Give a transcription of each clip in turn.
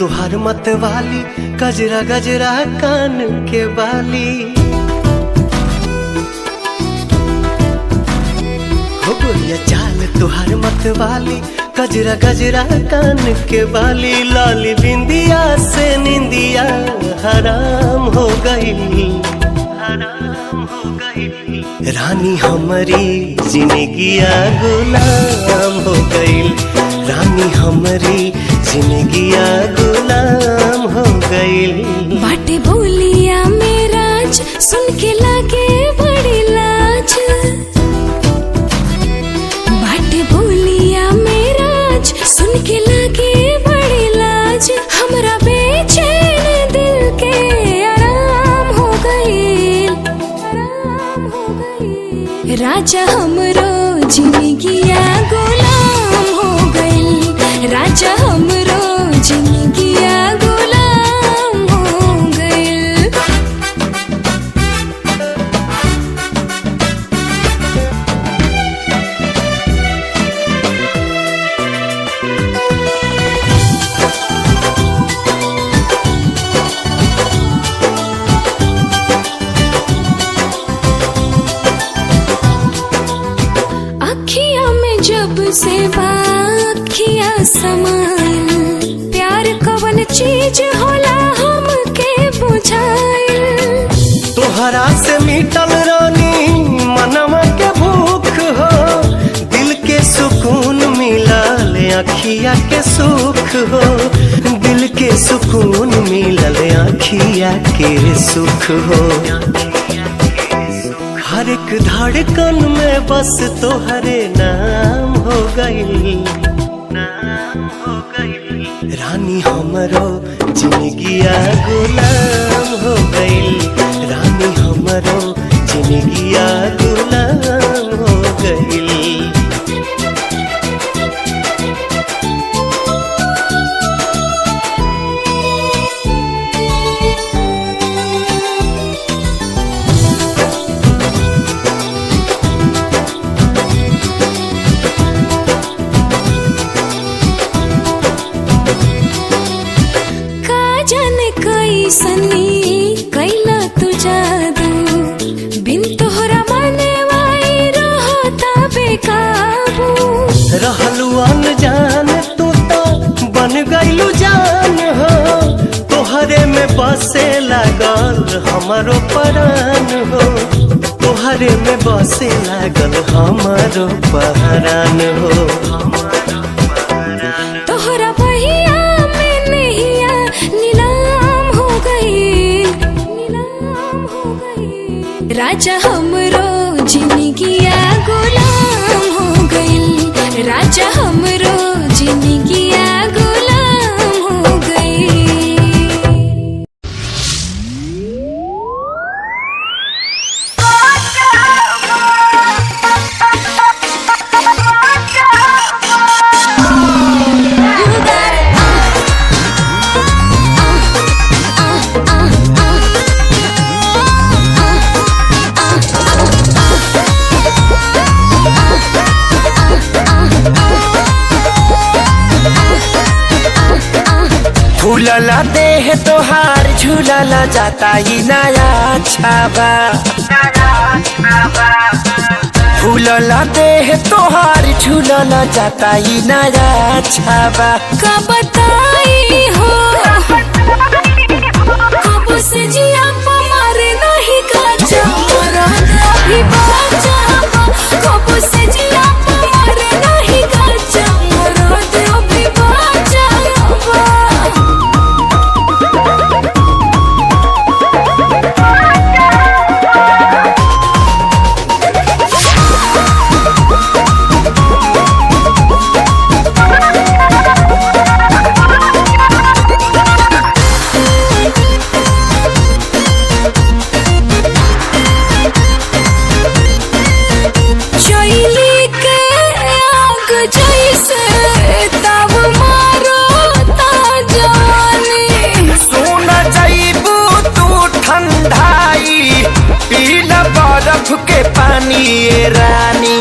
तुहार मत वाली, गजरा गजरा कान के बाली। हो गोरिया चाल तुहार मत वाली, गजरा गजरा कान के बाली। लाली बिंदिया से निंदिया हराम हो गई, हराम हो गई। रानी हमारी जिंदगिया गुलाम हो गई, रानी हमारी जिंदगिया गुलाम हो गई। बाटे बोलिया मेरा सुन के लागे बड़ी लाज, बाटे बोलिया मेरा सुन के लागे बड़ी लाज। हमरा बेचैन दिल के आराम हो गई, आराम हो गई। राजा हमरो जिंदगिया गुलाम हो गई, राजा हमरो जिंदगिया गुलाम हो गई। अखियां में जब से बाखियां समाइल, प्यार कवन चीज होला हमके बुझाइल। तोहरा से मिटल रानी मनवा के भूख हो, दिल के सुकून मिलल अखिया के सुख हो, दिल के सुकून मिलल अखिया के सुख हो। हर एक धड़कन में बस तोहरे नाम हो गई, नाम हो गई। रानी हमरो जिंदगिया गुलाम हो गई, रानी हमरो जिंदगिया गुलाम हो गई। सनी कैला तू जादू, बिन तोहरा माने वाई रहता बेकाबू। रहलू अनजान तू तो बन गईलू जान हो, तोहरे में बसे लागल हमारो परान हो, तोहरे में बसे लागल हमारो परान हो। तोहरा बहिया में नैया नीलाम हो गई, नीलाम हो गई। राजा हमरो जिंदगिया गुलाम हो गई, राजा हमरो जिंदगिया गुलाम हो गई। फूलला देह तोहार झूलला जाता ही नया छाबा, फूलला देह तोहार झूलला जाता ही नया छाबा। का बताई हो कब से जिया मारे नहीं काचा, अभी बाचा कब से जिया मारे नहीं काचा, अभी बाचा। के पानी ये रानी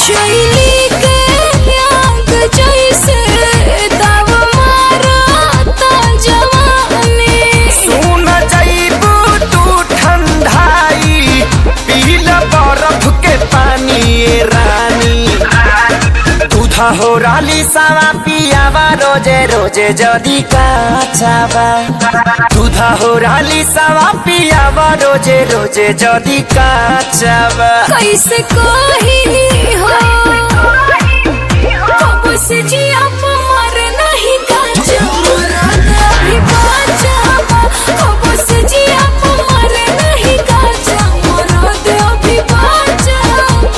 चैली के आग जैसे दूधा हो राली सावा पियावा रोजे रोजे जदी काचावा दूधा हो राली सावा पियावा रोजे रोजे जदी काचावा कैसे कही हो कब से जिया मर नहीं काचा मरद अभी बाचावा कब से जिया मर नहीं काचा मरद अभी बाचावा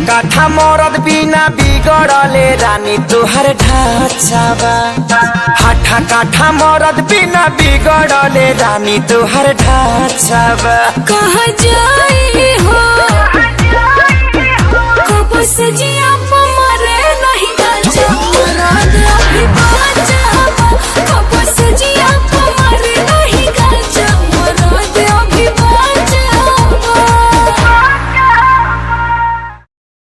काठा मरद बिना बिगड़ले रानी तुहर ढाचावा हाठा काठा मरद बिना बिगड़ले रानी तुहर ढाचावा कहाँ जाए हो कब से जिया मरे नहीं काचा मरद अभी बाचावा कब से जिया मरे नहीं काचा मरद अभी बाचावा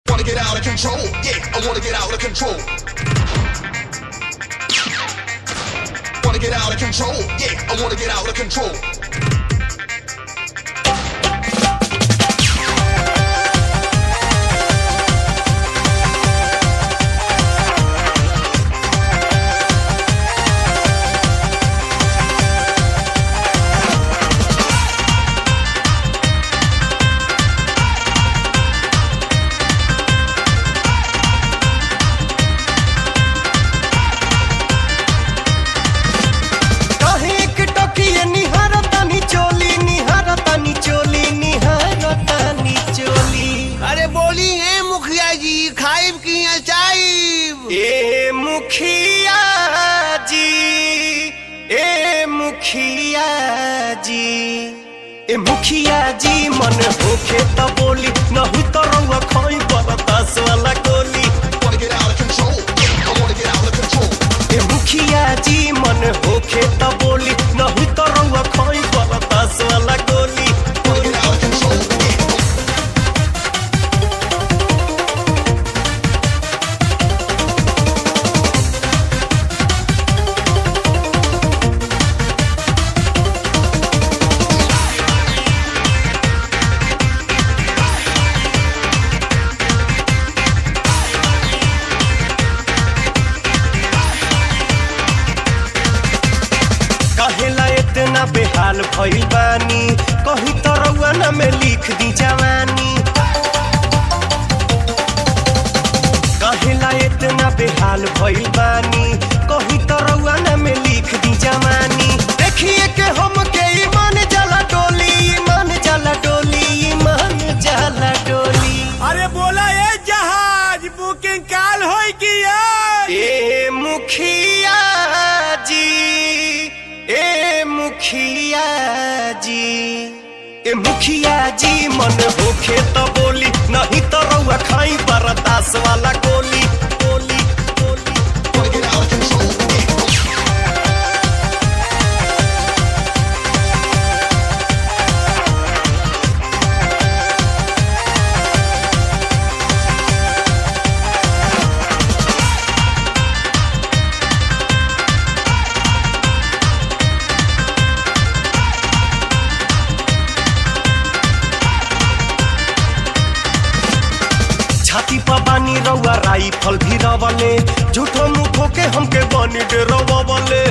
Wanna get out of control, yeah, I wanna get out of control. Wanna get out of control, yeah, I wanna get out of control. मुखिया जी मन होखे त बोली नहीं तो रउआ खोई बरदास वाला गोली Wanna get out of control, yeah, I wanna get out of control. मुखिया जी मन होखे त बोली नहीं तो रउआ खोई बरदास वाला गोली Wanna get out of control, yeah. बेहाल भइल बानी कहीं तो रउआ ना में लिख दी जवानी कहेला इतना बेहाल भइल बानी कहीं तो रउआ ना में लिख दी जवानी देखिए के हम के ईमान जाला डोली ईमान जाला डोली ईमान जाला डोली अरे बोला ये जहाज बुकिंग काल होई की ए मुखिया जी ए मुखिया जी ए मुखिया जी मन होखे त बोली नहीं तो रउआ खाई बरदास वाला गोली गोली गोली Wanna get out of control, yeah. छाती पर बानी रउआ राइफल भी रवले झूठो मुखो के हमके बनी डेरवले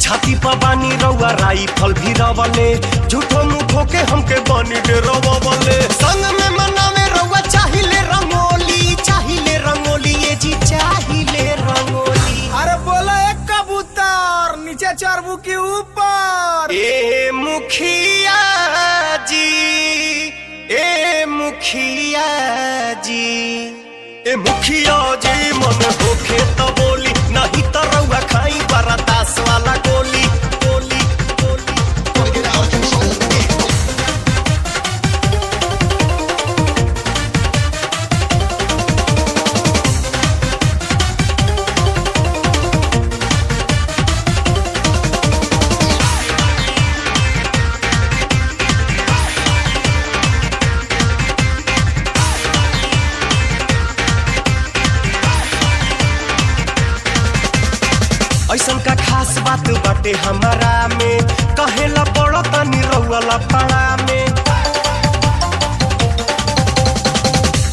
छाती पर बानी रउआ राइफल भी रवले झूठो मुठो के हमके बानी दे रवले संग में मनावे रउआ चाहिए रंगोली ये जी चाहिए रंगोली। अरे बोलो एक कबूतर नीचे चरबू के ऊपर। ए मुखिया जी ए मुखिया जी ए मुखिया जी मन होखे तो बोली नहीं तो रउआ खाई बरदास वाला गोली गोली गोली। Wanna get out of control, yeah. ऐसन का खास बात बाटे हमारा में कहेला बड़ा तनी रउआ पाड़ा में।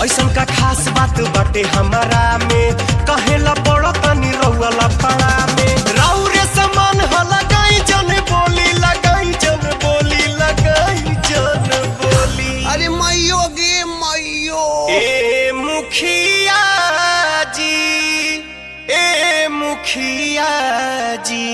ऐसन का खास बात बाटे हमारा में कहेला बड़ा तनी रउआ पाड़ा में। राउरे समान हो लगाई जन बोली लगाई जन बोली लगाई जन बोली। अरे मैयो गे मैयो। ए मुखिया जी ए मुखिया जी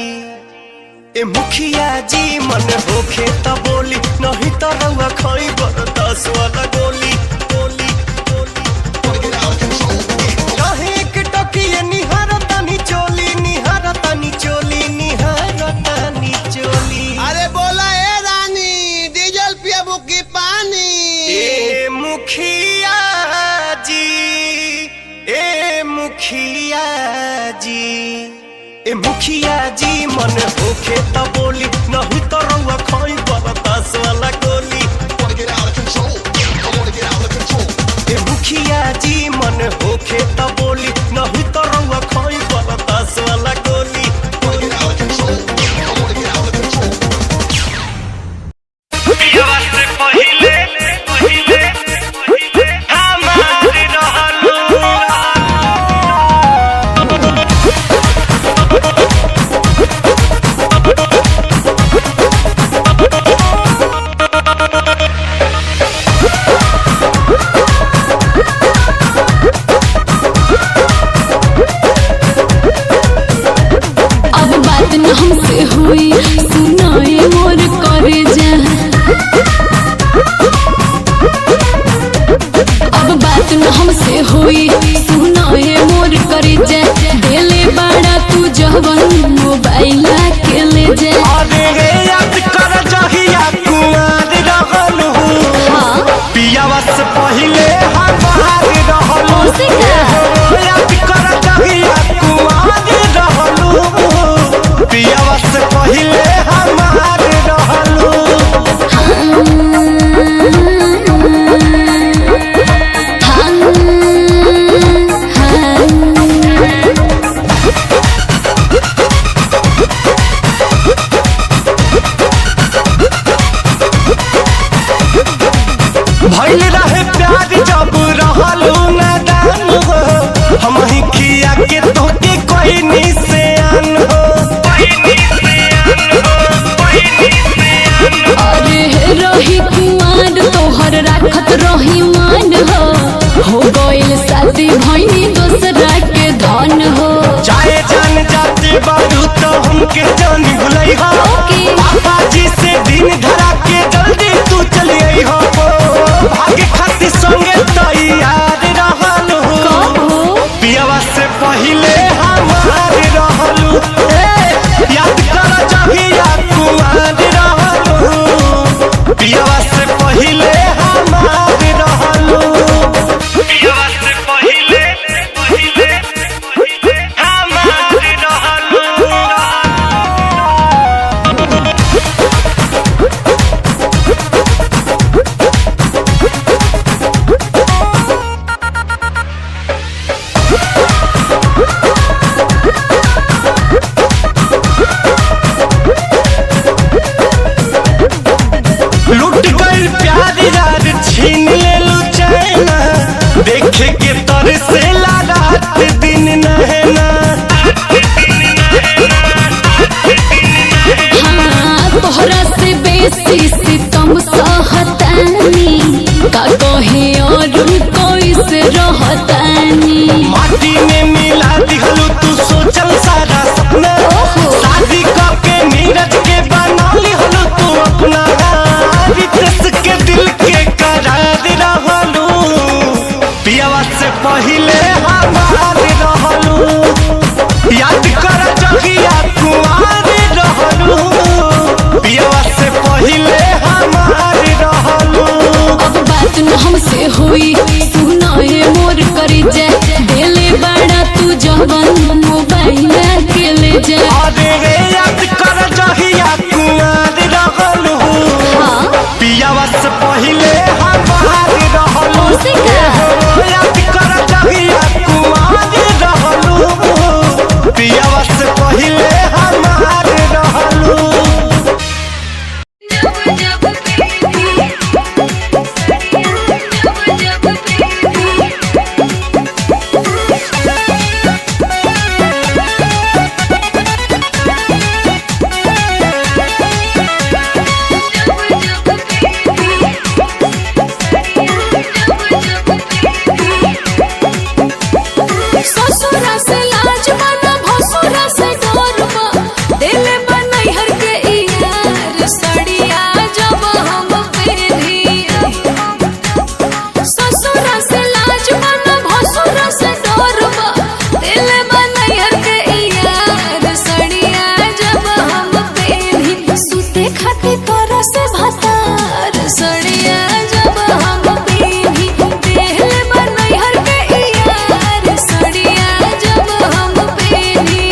ए मुखिया जी मन होखे त बोली नहीं तो रउआ खाई बरदास वाला गोली गोली गोली। Wanna get out of control, yeah. कहे एक टकिए निहारतानी चोली निहारतानी चोली निहारतानी चोली। अरे बोला ए रानी डीजल पियबू की पानी। ए मुखिया जी ए मुखिया जी ए मुखिया जी मन होखे त बोली नहीं तो रउआ खाई बरदास वाला गोली। Wanna get out of control, yeah. I wanna get out of control. ए मुखिया जी मन होखे त बोली नहीं तो रउआ खाई बरदास वाला गोली। Wanna get out of control, yeah. I wanna get out of control. अब बात न हमसे हुई सुनाए मोर करे जा। अब बात न हमसे हुई सुनाए मोर करे जा। देले बाड़ा तू जवन मोबाइल के ले जा। अरे याद कर जहिया कुआर रहलू पियावा से पहिले हम बाहर रहलू। उसे का याद कर जहिया कुआर रहलू पियावा से पहिले हम बाहर रहलू। भइल रहे प्यार जब रहलू नादान हो हम ही खिया के तोके कोई निशान हो। अरे रही कुमार तोहर राखत रही मान हो गइल शादी भइनी दोसरा के धन हो। चाहे जान जाते बारू तो हमके जानी भुलई हो। ओके। पापा जी से दिन धरा के जल्दी तू चली आई हो। भागे खातिर संगे तैयार रहलू पियावा से पहिले हमार रहलू। याद कर जहिया कुआर रहलू पियावा से पहिले हमार रहलू। पियावा से पहिले हमार रहलू। लुट गई प्यार यार छीन ले लू चैना देखे के तर से रात दिन नहना। कैसे रहतानी। माटी में मिला दिहलू तू सोचल सारा सपना, शादी करके नीरज के बना लिहलू तू अपना, रितेश के दिल के करार रहलू, पियावा से पहिले हमार रहलू, याद कर जगिया कुमार रहलू, पियावा से पहिले हमार रहलू। अब बात न हमसे हुई सुना है मोर करी जा, देले बड़ा तू जवन मोबाइल के ले जा। अरे रे याद कर जहिया कुमार रहलू, पियावा से पहिले हमार रहलू, याद कर जहिया कुमार रहलू, पियावा से पहिले हमार रहलू। ससुरा से लाज बना भसुरा से डरबा, दिल बनई हर के यार सड़िया जब हम पहनी। ससुरा से लाज बना भसुरा से डरबा, दिल बनई हर के यार सड़िया जब हम पहनी। सुते खाती तोरा से भतार सड़िया जब हम पहनी, दिल बनई हर के यार सड़िया जब हम पहनी।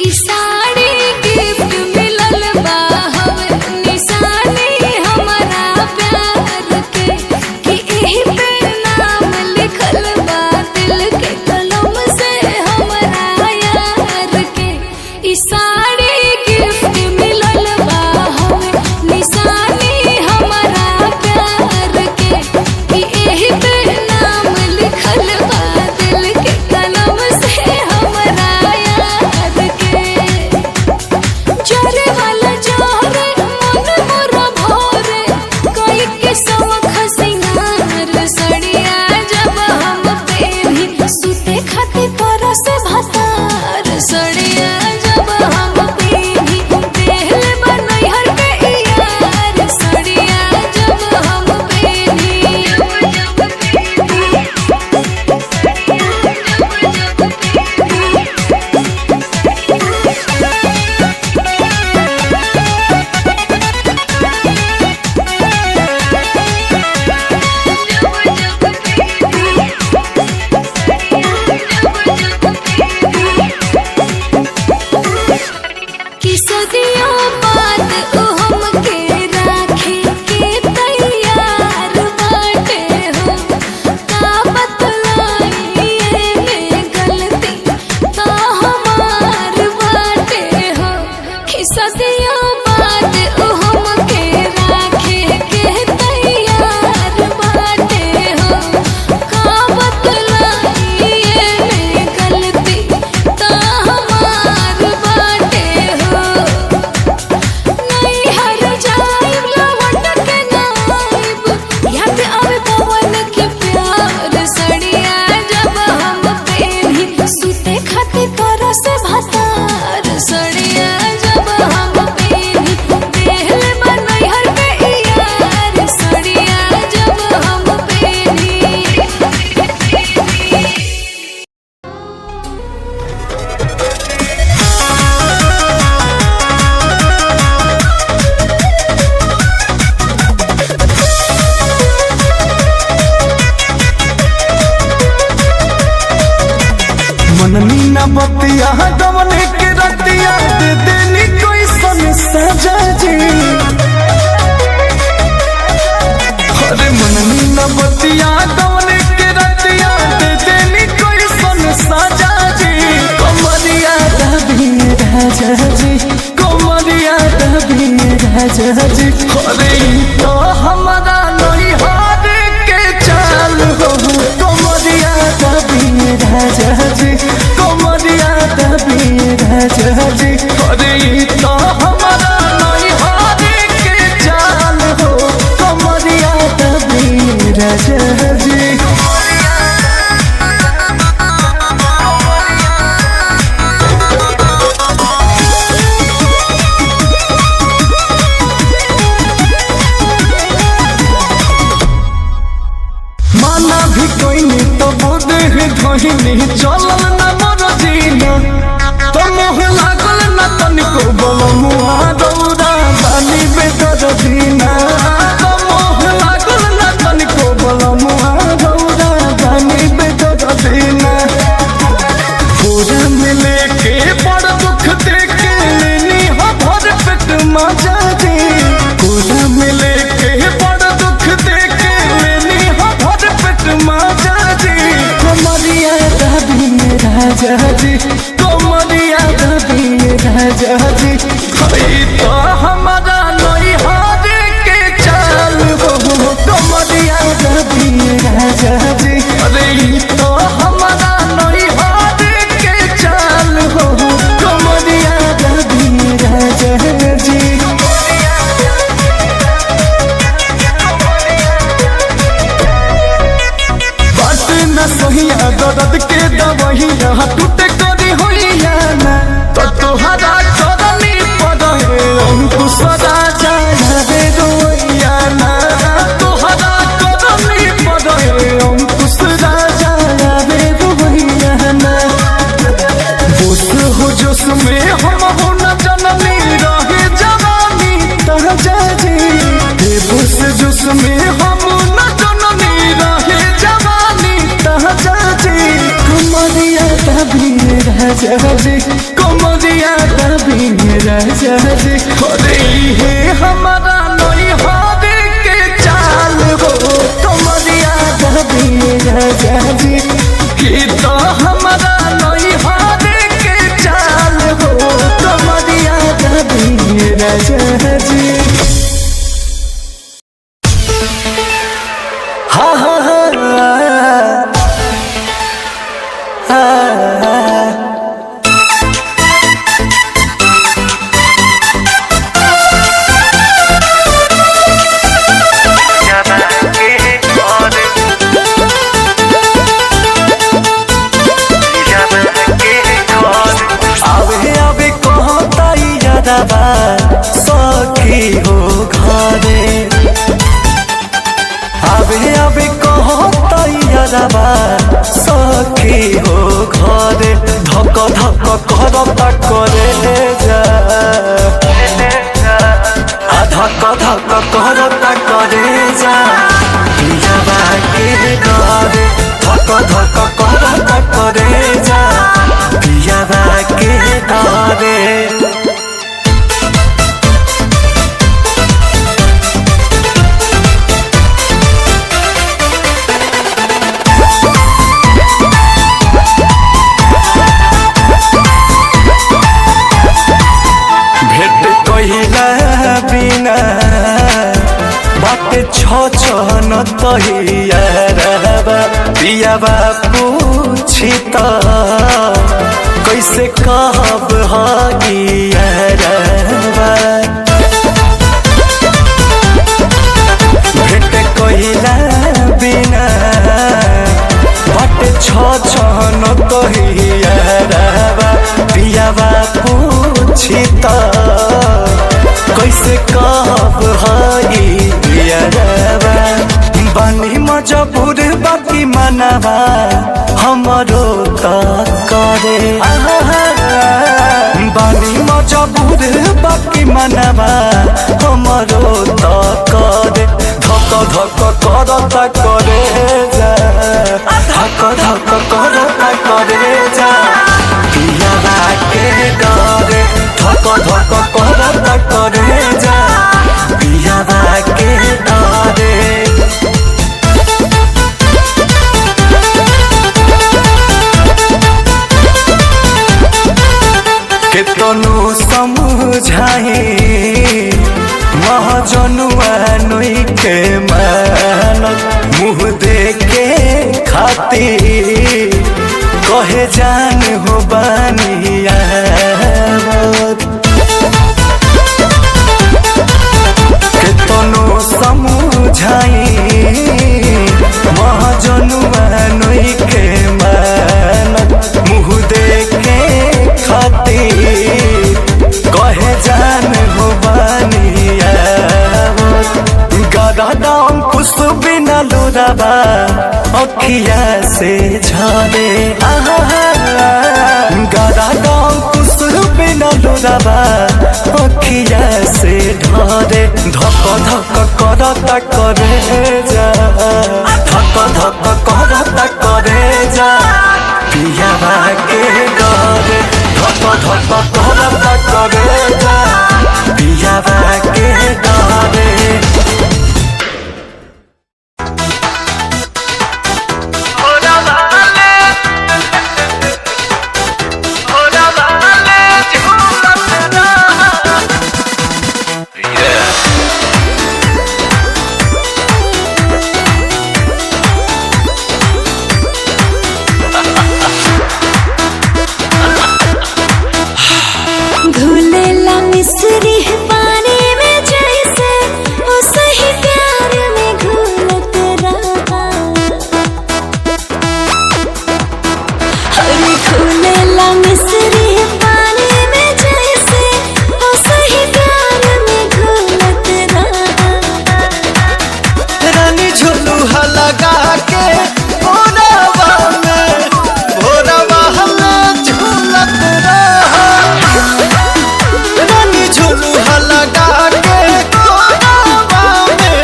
ई साड़ी गिफ्ट मिलल बा हमें, निशानी हमारा प्यार के, कि एही पे नाम लिखल बा दिल के कलम से हमारा यार के। ई साड़ी गिफ्ट मिलल बा हमें, निशानी हमारा प्यार के, कि एही पे नाम लिखल बा दिल के कलम से हमारा यार के। जोरे वाला जोरे मन मोरा भोरे, कोई के सवख सिंगार सड़िया जब हम पहनी। सुते खाती तोरा से भतार सड़िया जब हम पहनी, दिल बनई हर के यार सड़िया जब हम पहनी। कि सदियों बाद ओ हमके राखे के तैयार बाटे हो, का बतलाई एमे गलती का हमार बाटे हो। कि सदियों बाद ओ हमके राखे के तैयार बाटे हो, का बतलाई एमे गलती का हमार बाटे हो। नहीं हर जाइब लवट के नाइब, याद आवे पवन के प्यार सड़िया जब हम पहनी। सुते खाती तोरा से भतार सड़िया जब हम पहनी, दिल बनई हर के यार सड़िया जब हम पहनी। मननी न बतिया दमने के रतिया, दे देनी कोई सन सजा जी। अरे मननी न बतिया दमने के रतिया, दे देनी कोई सन सजा जी। कमरिया रवि राजा जी। अरे तो हमारा नहीं हार के चाल हो कमरिया दबी राजा जी, कमरिया दबी राजा जी। अरे तो हमारा नहीं हार के चाल हो कमरिया दबी राजा जी। माना भी कोई नहीं तो बोधे धोनी चलल न मोर जीना, तो मोह लागल न तनिको बलमुआ दौड़ा बानी बेदर दीना, तो मोह लागल न तनिको बलमुआ दौड़ा बानी बेदर दीना। पूरा मिले के बड़ दुख देके लेनी हो भर पेट मजा जी, पूरा मिले के बड़ दुख देके लेनी हो भर पेट मजा जी। कमरिया दबी राजा जी, कमरिया दबी राजा जी। हई तो हमारा नहीं हार के चाल हो कमरिया दबी राजा जी। अरे तो हमारा नहीं हार के चाल हो कमरिया दबी राजा जी। न सहिया दर्द के दवहिया टूटे करी होइया ना, तो तोहरा करनी पड़े अंकुश राजा रे रोइया ना, तोहरा करनी पड़े अंकुश राजा रे रोइया ना। होश हो जोश में हम हो न जननी रहे जवानी ताजा जी, होश जोश में हम न जननी रहे जवानी ताजा जी। कमरिया दबी राजा जी, कमरिया दबी राजा जी। अरे हे हमारा नहीं हार के चाल हो कमरिया दबी राजा जी। कि तो हमारा नहीं हार के चाल हो कमरिया दबी राजा जी। हा हा हा सखी हो घरे आवे आवे कहो तैयारबा सखी हो घरे धक धक करता करे जा धक धक करता करे जा पियाबा के घरे धक धक करता करे जा पियाबा के घरे। बिना बाटे छन तहियारबा पियाबा पूछी त कैसे कहब हगियारबा। भेट कहिला बिना बाटे छन तहियारबा पियाबा पूछी त कैसे कहब हगियारबा। बानी मजबूर बाकी मनवा हमरो त करे, बानी मजबूर बाकी मनवा हमरो त करे धक धक करता करे जा धक धक करता करे जा पियाबा के डरे धक धक करता करे जा पियाबा के डरे। केतनो समझाए महाजनुआ नोई के मानत मुँह देखे खातिर कहे जान हो बानियावत केतनो समझाई महाजनुआ नोई के मानत मुँह देखे खातिर कहे जान हो बानियावत गदा कुछ बिना लोराबा अखिया से झरे गदा कुछ बिना लोराबा अखिया से ढरे धक धक करता करे जा धक धक करता करे जा पियावा के डरे धक धक करता करे जा पियावा के डरे घुलेला मिस्री है पानी में जैसे वो सही प्यार में घुलत रहा। अरे घुलेला मिस्री है पानी में जैसे वो सही प्यार में घुलत रहा। रानी झुलुहा लगा के भोरवा में भोरवा हमें झूलत रहा रानी झुलुहा लगा के भोरवा में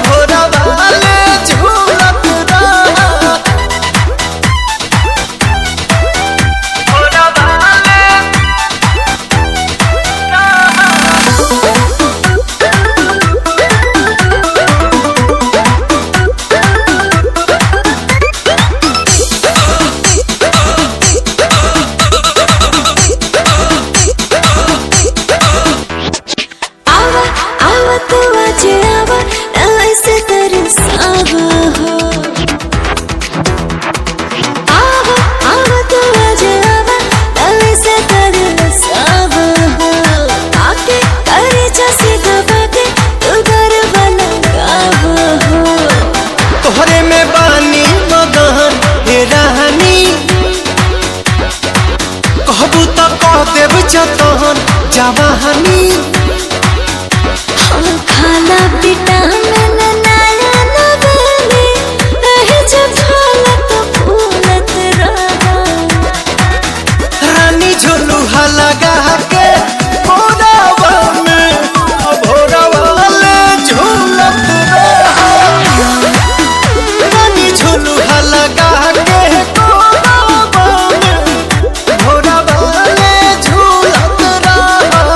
भोरवा ले झूलत रहा भोरवा ले आवा आवा तू आज आवा ना ऐसे तरसावा हो। आवा आवा तू आज आवा ना ऐसे तरसावा हो। आके करे जैसे दबा के तू गरबा लगावा हो। तोहरे में बानी मगन हे रानी कहबू तो कह देव जतन जवानी हम खाना विटामिन नया नवेली रहे जब फूलत फूलत रहा। रानी झुलुहा लगा के भोरवा में भोरवा ले झूलत रहा रानी झुलुहा लगा के भोरवा में भोरवा ले झूलत रहा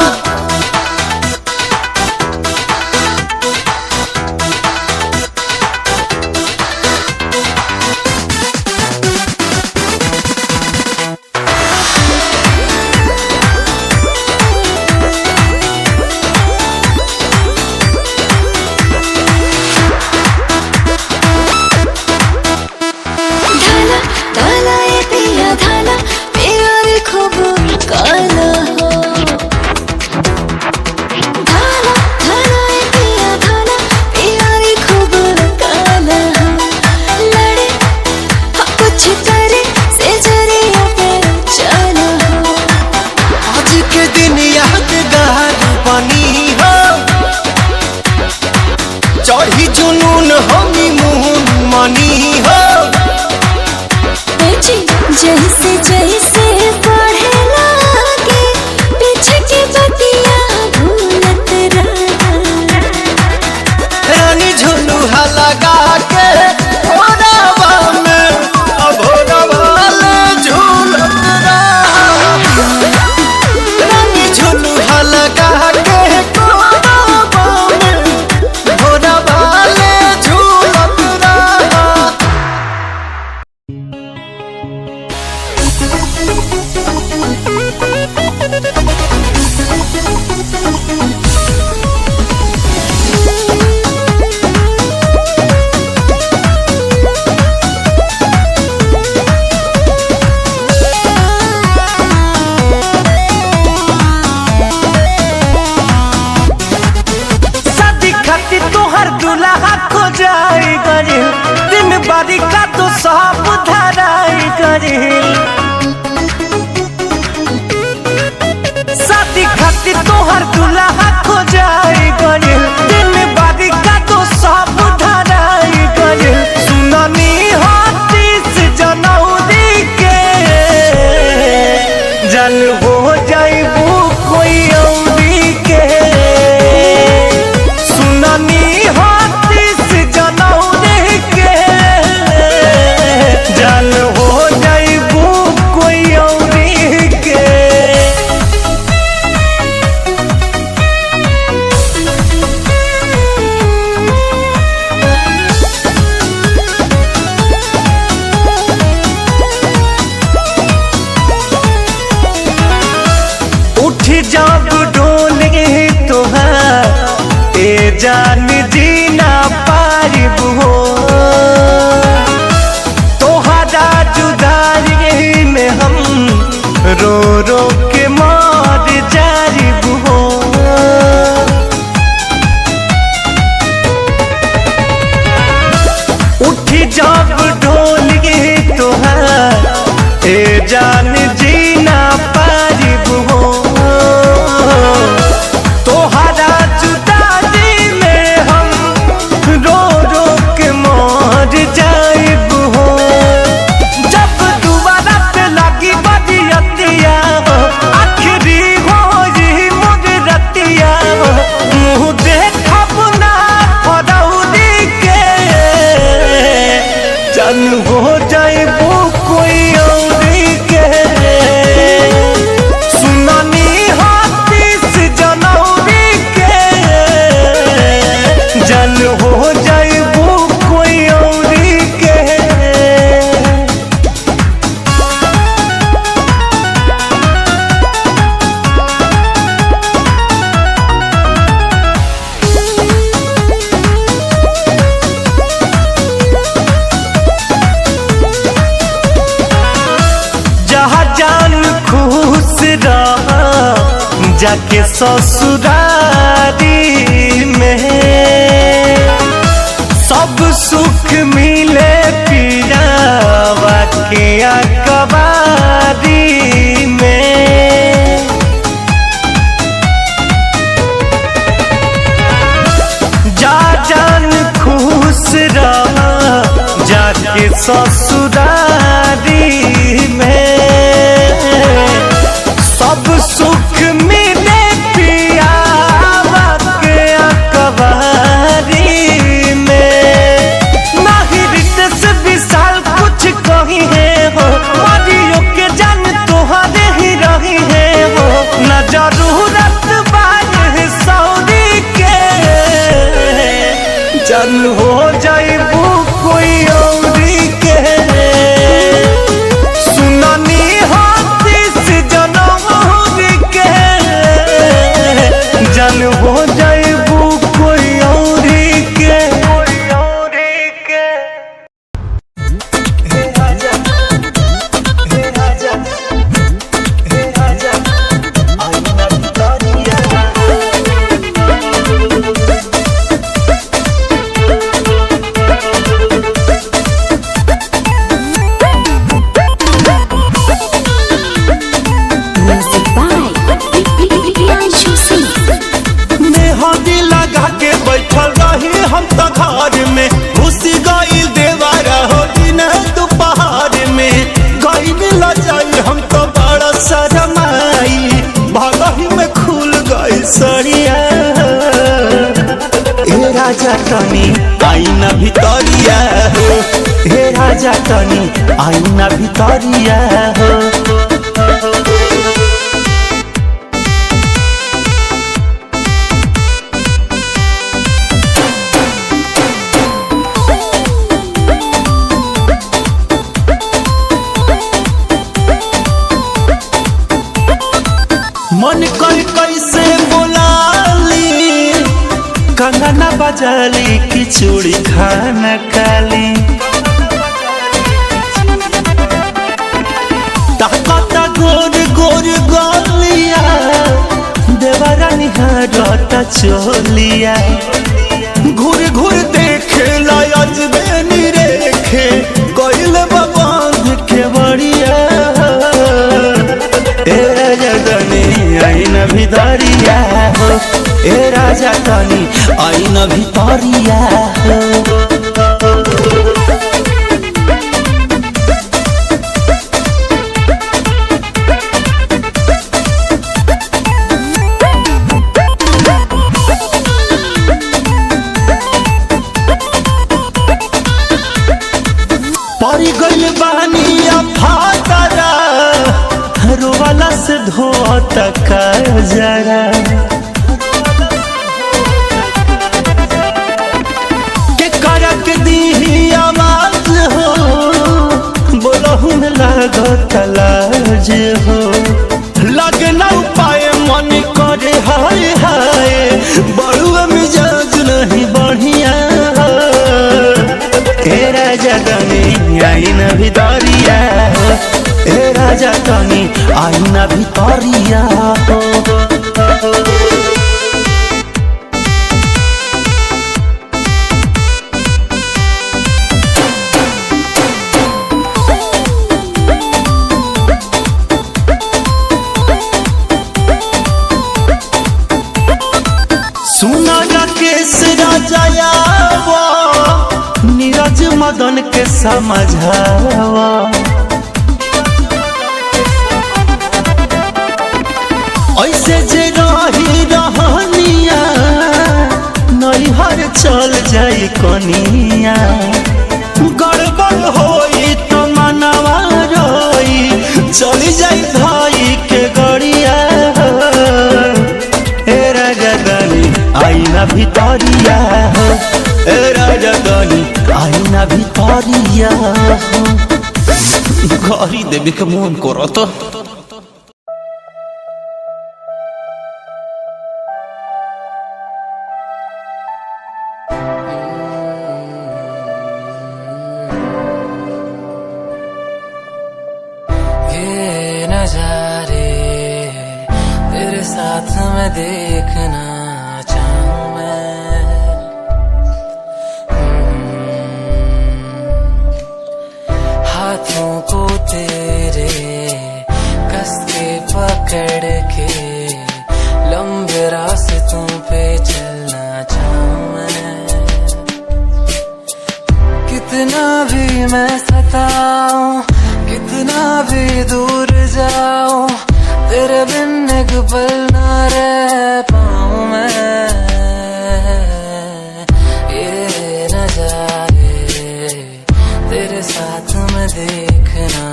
धाला धाला ये पिया धाला प्यार खूब काला हो। धाला धाला ये पिया धाला प्यार खूब काला हो। लड़े कुछ करे से जरिया पे चला हो। आज के दिन यादगार बनी हो चढ़ी जुनून हनीमून मनी हो जैसे जैसे बढ़े लागे पीछे की बतिया भूलत रहा। रानी झुलुहा लगा के भोरवा में भोरवा ले झूलत रहा रानी झुलुहा लगा के भोरवा में भोरवा ले झूलत रहा बारी का तो सब धराई गइल शादी खातिर तोहर दुल्हा खोजाई गइल दिन बारी का तो सब धराई गइल सुननी हो 30 जनवरी के जल हो जाइबू कोई औरी के सुननी हो 30 जनवरी के जल हो जाइबू कोई औरी के उठ जब डोले तोहार ए जान जीना पारिब हो तोहरा जुदाई में हम रो रो के मर जारिब हो उठ जब डोले तोहार ए जान जीना पारिब हो तोहरा जुदाई में हम रो रो के मर जाइब हो जब दोबारा पे लगी बदियतिया आखिरी हो जी मोर रतिया मुँह देखब ना फरौरी के जन हो जाइबू कोई औरी के सुननी हो 30 जनवरी के जन हो जाइबू कोई औरी के जहाँ जान खुश रहा जाके ससुरारी में सब सुख मिले पियावा के अकबारी में जा जान खुश रहा जाके ससुरारी में सब सुख मिले पियावा के अकबारी में नहीं रितेश विशाल कुछ कही है हो मरियो के जान तोहरे ही रही है हो न जरूरत बाजे सौरी के जन हो जाइबू कोई औरी के सुननी हो 30 जनवरी के जन हो जाइबू कोई औरी के हे राजा हे राजा हे राजा आईना तारिया Music by Priyanshu Singh. मेहंदी लगा के बैठल रही हम तो घर में घुसी गईल देवारा हो दिन दोपहर में गईल लजाई हम तो बड़ा शरमाई भगही में खुल गई सरिया हे राजा तनी आईना भितरिया हो हे राजा तनी आईना भितरिया हो मन कर कैसे बोलाली कंगना बजाली की चूड़ी खाना काली ताकता गोर गोर गोलिया देवरा निहारता चोलिया घूर घूर देखे लायज बेनी रेखे बदरिया हो ए राजा तनी आई न भितरिया हो। परी गइल बानी फातरा रोवाला से धोत का जरा के करक दी आवाज हो बोलहु में लागत लाज हो लगे ना उपाय मन करे हाय हाय बड़ुआ मिजाज नहीं बढ़िया ए राजा तनी आई न भितरिया हो ए राजा तनी आई न भितरिया हो। सुना राकेश राजा नीरज मदन के समझावा ऐसे जे रही रहनिया नैहर चल जाई कनिया गड़बड़ होई तो मनवा रोई चली जाई भाई के गड़िया ए राजा तनी आई न भितरिया हो ए राजा तनी आई न भितरिया हो। घरी देवी के मन करत ये नजारे तेरे साथ में देखना चाहूं मैं, हाथों को तेरे कस के पकड़ के लंबे रास्तों पे चलना चाहूं मैं। कितना भी मैं सताऊं कितना भी दूर जाऊं तेरे बिन एक पल ना रह पाऊं मैं। ये नजारे तेरे साथ में देखना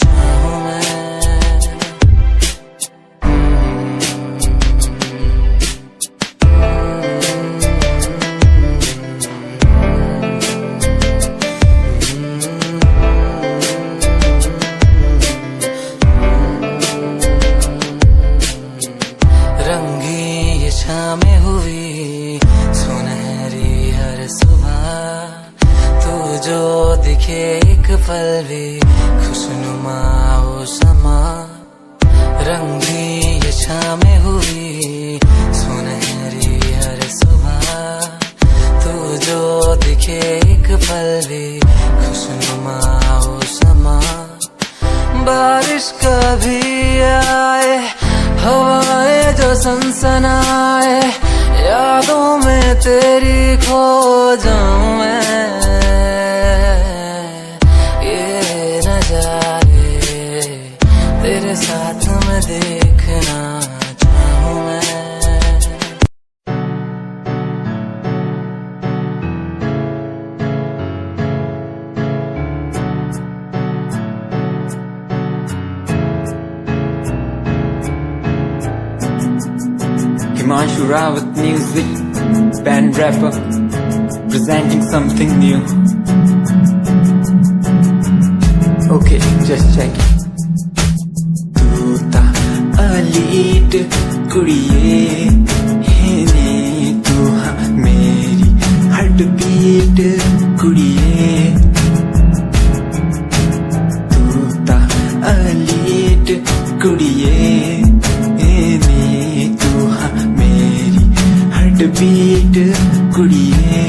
चाहूं मैं। शामें हुई सुनहरी हर सुबह तू जो दिखे एक पल भी खुशनुमा हो समा। रंगी ये शामें हुई सुनहरी हर सुबह तू जो दिखे एक पल भी खुशनुमा हो समा। बारिश कभी आए हवाएं जो सनसनाए यादों में तेरी खो जाऊं मैं। ये नजारे तेरे साथ में देखना चाहूं मैं। Himanshu Rawat music, band rapper, presenting something new. Okay, just check it. तू ता अलीट कुड़िए है तू हाँ मेरी हार्ट बीट कुड़िए। तू ता अलीट कुड़िए बीट कुड़िए।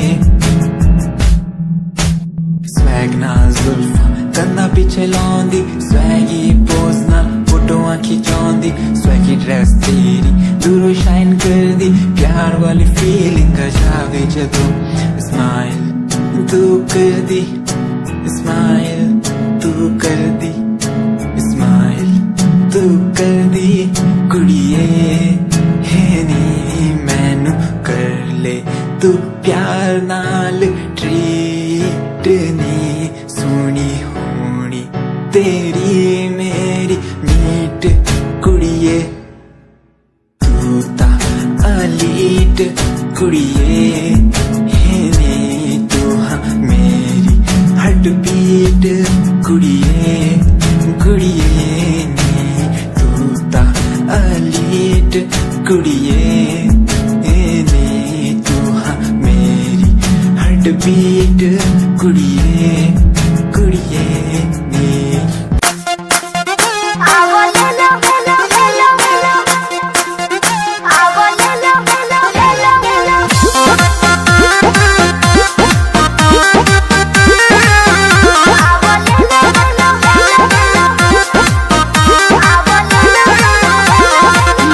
स्वैग नाल जुल्फा कन्ना पिछे लाउंदी स्वैगी पोज नाल फोटोआं खिचाउंदी स्वैगी ड्रेस तेरी दूरों शाइन कर दी प्यार वाली फीलिंग जागे जदों स्माइल तू कर दी स्माइल तू कर दी स्माइल तू कर दी कुड़िए है नी मैनू कर ले तू प्यार नाल ट्रीट नी सोनी होनी तेरी मेरी मीट कुड़िए तू ता अलीट कुड़िए है नी तू हाँ मेरी हार्ट बीट कुड़िए कुड़िए नी तू ता अलीट कुड़िए नी तू हाँ मेरी हार्ट बीट कुड़िए कुड़िए नी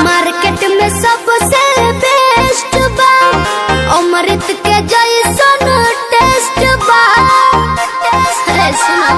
मार्केट में सबसे बेस्ट बा अमृत के जैसन टेस्ट बा। अरे सुनो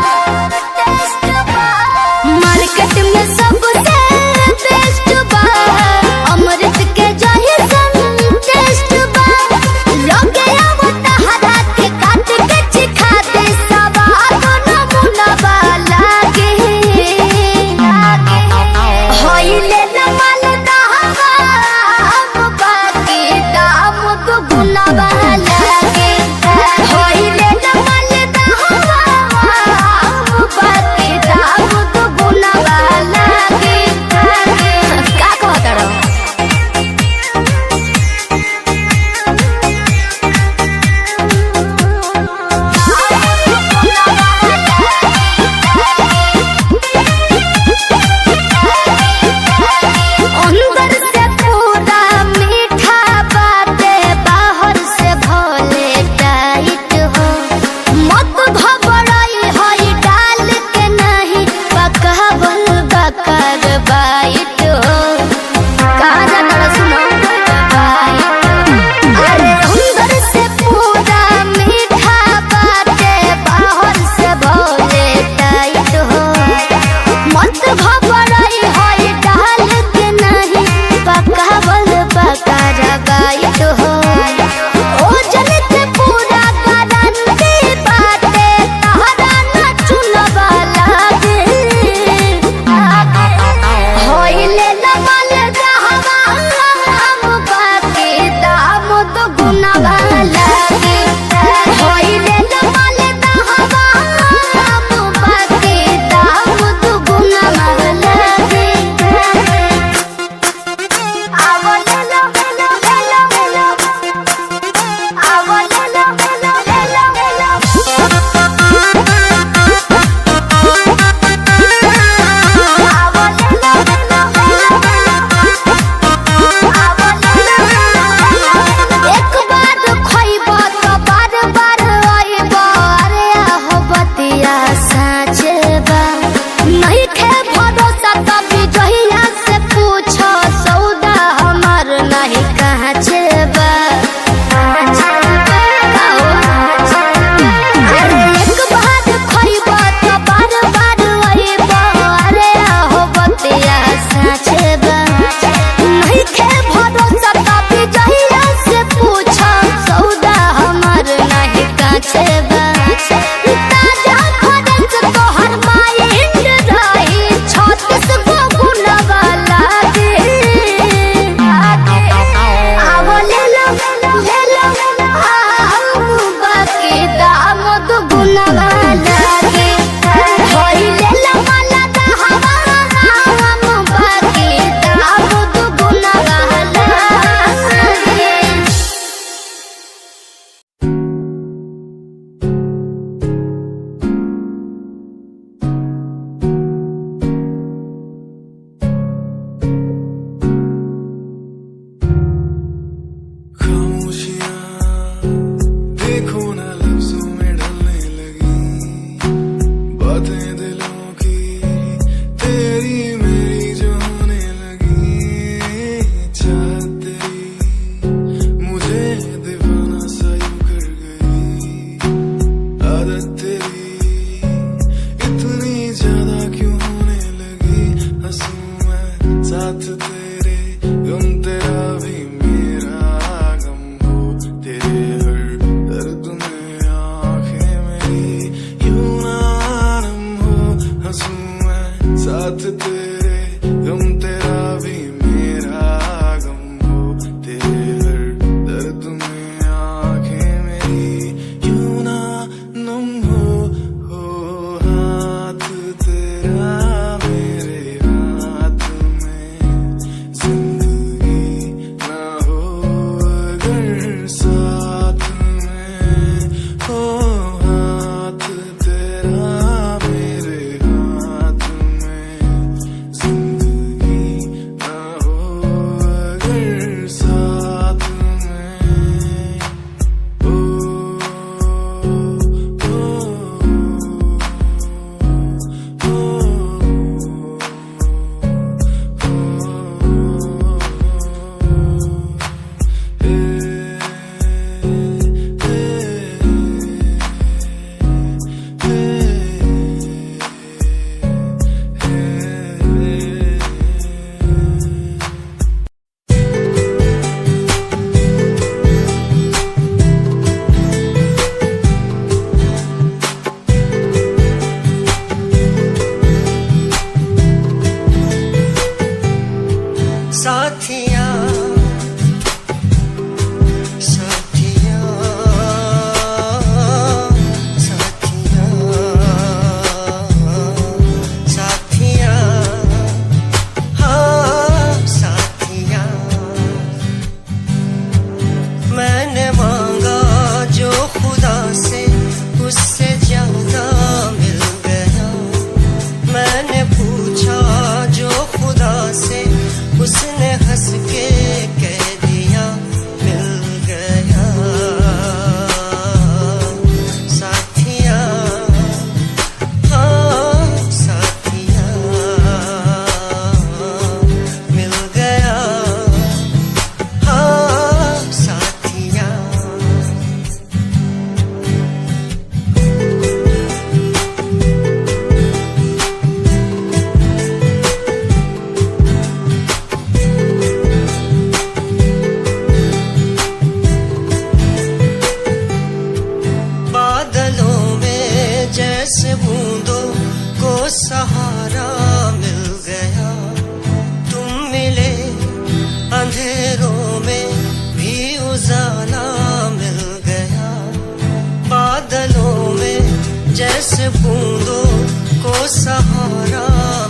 सहारा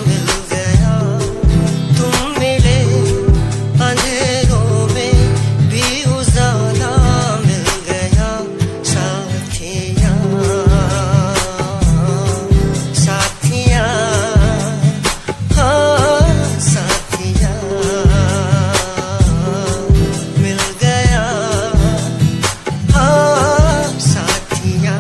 मिल गया, तुम मिले अंधेरों में भी उजाला मिल गया। साथिया साथिया हाँ साथिया मिल गया हाँ साथिया।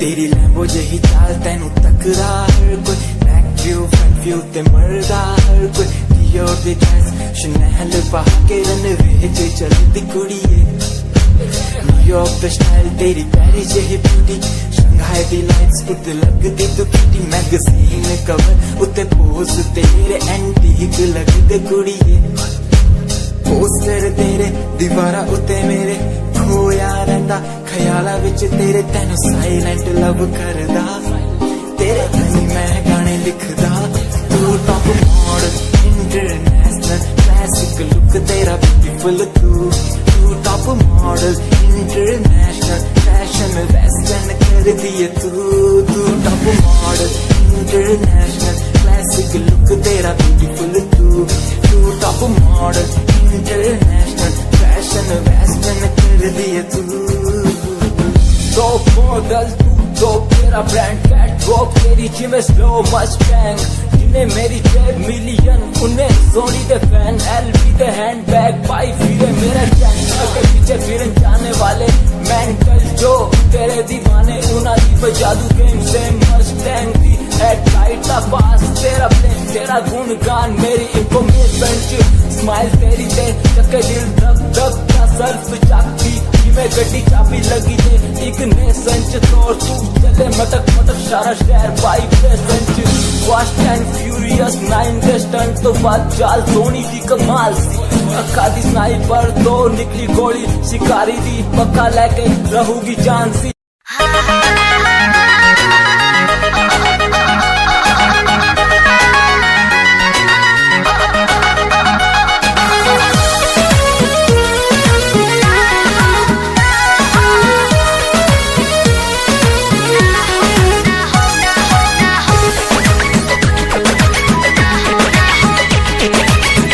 तेरी लैम्बो जही चाल तैनू तकदा हर कोई, बैक व्यू फ्रंट व्यू ते मरदा हर कोई। दियो दी ड्रेस शनैल पा के रनवे च चलदी कुड़िए, न्यूयॉर्क दा स्टाइल तेरी पैरी जही ब्यूटी। शंघाई दी लाइट्स उत्ते लगदी तू किटी, मैगजीन कवर उत्ते पोज तेरे एंटीक लगदे कुड़िए। पोस्टर तेरे दीवारा उत्ते मेरे खोया रहिंदा, ख्याला विच तेरे तैनू साइलेंट लव करदा। तेरे लिए मैं गाने लिखदा, तू top model international classic look तेरा ब्यूटीफुल। तू top model international fashion western कर दिए तू top model international classic look तेरा ब्यूटीफुल। तू top model international fashion western कर दिए तू। तो मॉडल तो तेरा ब्रांड कैट वॉक, तेरी जिम स्लो मस्टैंग। जिन्हें मेरी 10 मिलियन उन्हें सोनी दे फैन, एलवी दे हैंडबैग पाई फिरे मेरा चैनल के पीछे फिरन जाने वाले मेंटल जो तेरे दीवाने। उना दी जादू गेम से मस्टैंग दी हेडलाइट दा पास तेरा प्लेन, तेरा गुणगान मेरी इंफॉर्मेशन। स्माइल तेरी ते चक्के दिल धक धक का सर्फ चाकती, जिਵੇਂ ਗੱਡੀ ਚਾਬੀ ਲੱਗੀ ਤੇ ਇੱਕ ਨੇ ਸੰਚ ਤੋੜ। ਤੂੰ ਚੱਲੇ ਮਟਕ ਮਟਕ ਸਾਰਾ ਸ਼ਹਿਰ ਬਾਈ ਫੈਸ਼ਨ ਚ। ਫਾਸਟ ਐਂਡ ਫਿਊਰੀਅਸ 9 ਦੇ ਸਟੰਟ ਤੋਂ ਬਾਅਦ ਚਾਲ ਧੋਨੀ ਦੀ ਕਮਾਲ ਸੀ। ਅੱਖਾਂ ਦੀ ਸਨਾਈਪਰ ਤੋਂ ਨਿਕਲੀ ਗੋਲੀ, ਸ਼ਿਕਾਰੀ ਦੀ ਪੱਕਾ ਲੈ ਕੇ ਰਹੂਗੀ ਜਾਨ ਸੀ।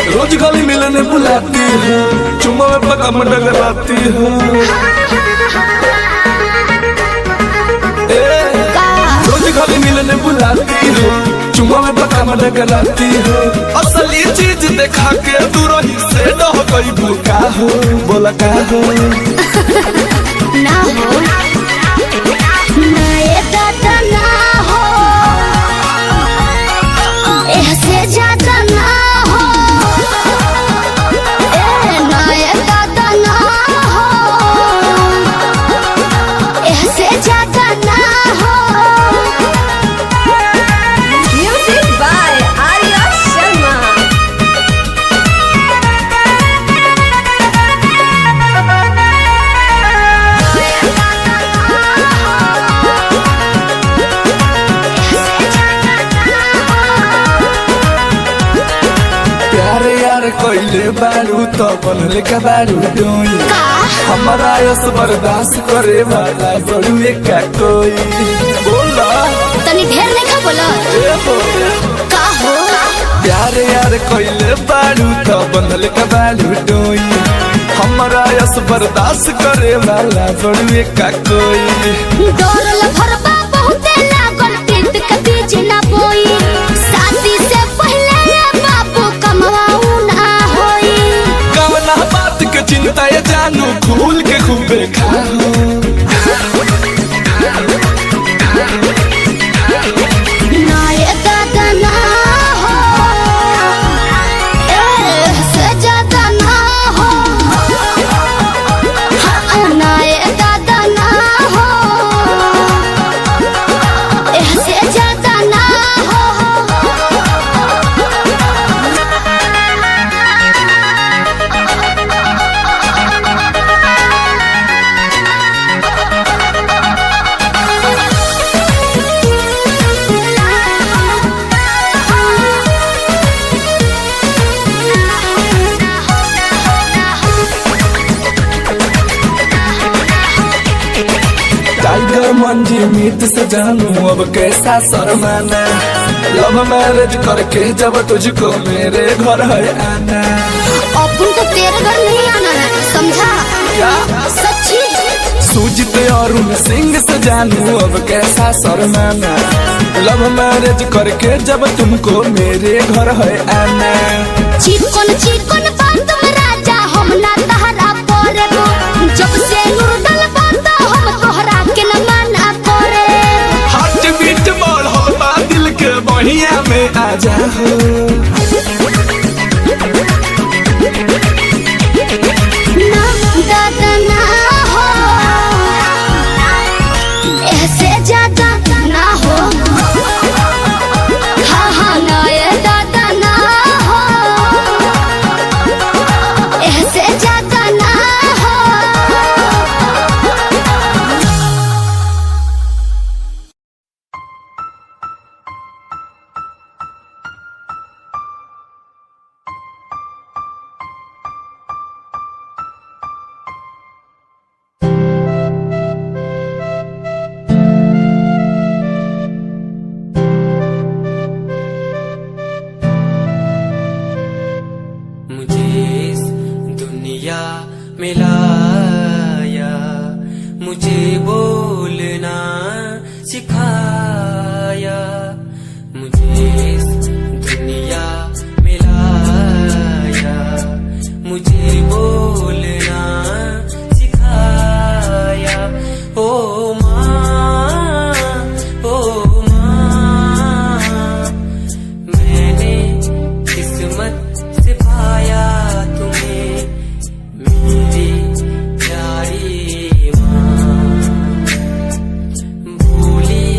रोज गली मिलने बुलाती है, चुम्मा में पका मंडा कराती है। रोज गली मिलने बुलाती है, चुम्मा में पका मंडा कराती है। असली चीज देखा के दूर ही से रह गई भूखा हो, बोला का हो ना हो ना ये दादा ना हो, ऐसे ज्यादा ना हो। ना ये दादा ना हो, ऐसे ज्यादा ना हो। Music by Arya Sharma. प्यारे यार कोइले बारू तो बनले का बारू डोई। हमारा यस बर्दाश्त करे वाला बड़ू का कोई। बोला तनी ढेर नहीं बोला का हो। प्यारे यार कोइले बारू तो बनले का बारू डोई। हमारा यस बर्दाश्त करे वाला बड़ू का कोई। डोरल भरबा बहुते लागल प्रीत के बीज ना बोई। शादी से पहले बाबू कमाऊ ना होई। कवना बात के चिंता ये जानू खूल के खूबे खाओ। ना ये दादा ना हो, ऐसे ज्यादा ना हो। ना ये दादा ना हो, से जानू अब कैसा शर्माना। लव मैरिज करके जब तुझको मेरे घर है आना। अपन को तेरे घर नहीं आना है, समझा? क्या सच्ची? सूजित अरुण सिंह से जानू अब कैसा शर्माना। लव मैरिज करके जब तुमको मेरे घर है आना। चिकन चिकन बात में राजा हम ना तहरा करे, जब से नूडल बात हम तोहरा के न माना करे। हार्ट बीट बढ़ा दिल के बढ़िया में आ जाओ। ना दादा ना हो, ऐसे ज्यादा ना हो। हाँ हाँ ना ये दादा ना हो, ऐसे ज्यादा ना हो। मुझे इस दुनिया में लाया, मुझे बोलना सिखाया। मुझे इस दुनिया में लाया, मुझे बोलना सिखाया। ओ माँ, ओ माँ, मैंने किस्मत से पाया तुम्हें, मेरी प्यारी माँ। भोली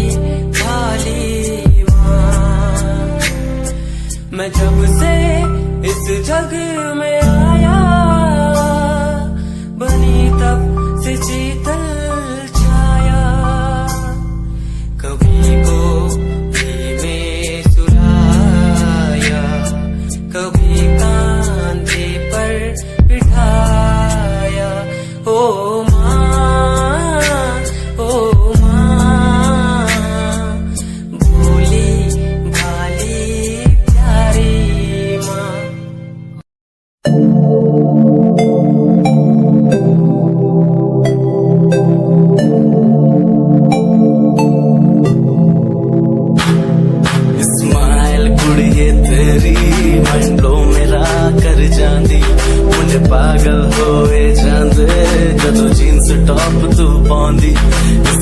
भाली माँ, मैं जब से इस जग में आया, बनी तब से शीतल छाया। कभी गोदी में सुलाया, कभी कांधे पर बिठाया। ओ माँ, ओ माँ, भोली भाली प्यारी माँ। स्माइल कुड़िए तेरी मंडो मेरा कर जांदी, मुझे पागल होए जांदे जदों जीन्स टॉप तू पाउंदी।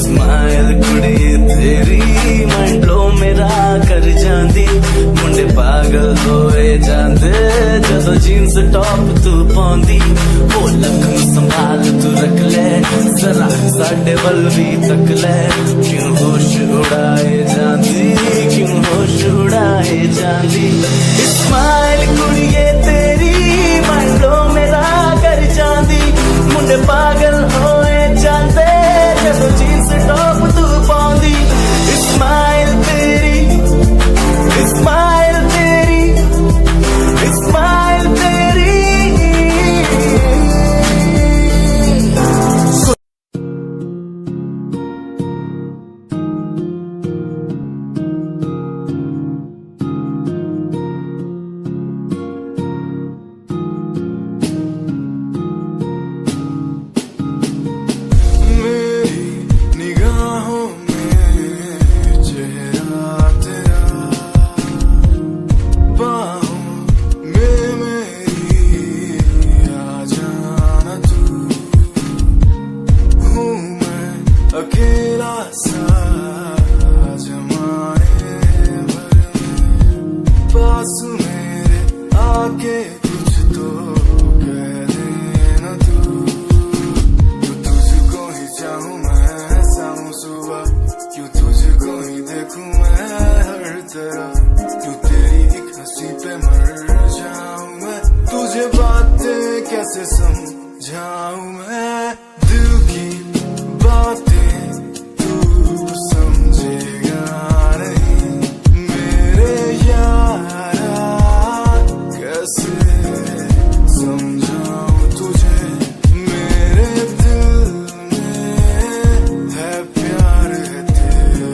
स्माइल कुड़िए तेरी मंडो मेरा कर जांदी, मुझे पागल होए जांदे जदों जीन्स टॉप तू पाउंदी। ओ लखन संभाल तू रख ले, जरा साडे वल भी तक ले। क्यों होश उड़ाए जांदी, क्यों होश उड़ाए जांदी। स्माइल कुड़िए तेरी मंडो मेरा कर जांदी, मुंडे पागल होए जांदे जदों जीन्स टॉप तू पाउंदी। स्माइल तेरी, स्माइल तेरी, स्माइल तेरी। कैसे समझाऊं मैं दिल की बातें, तू समझेगा नहीं मेरे यारा। कैसे समझाऊं तुझे, मेरे दिल में है प्यार तेरा।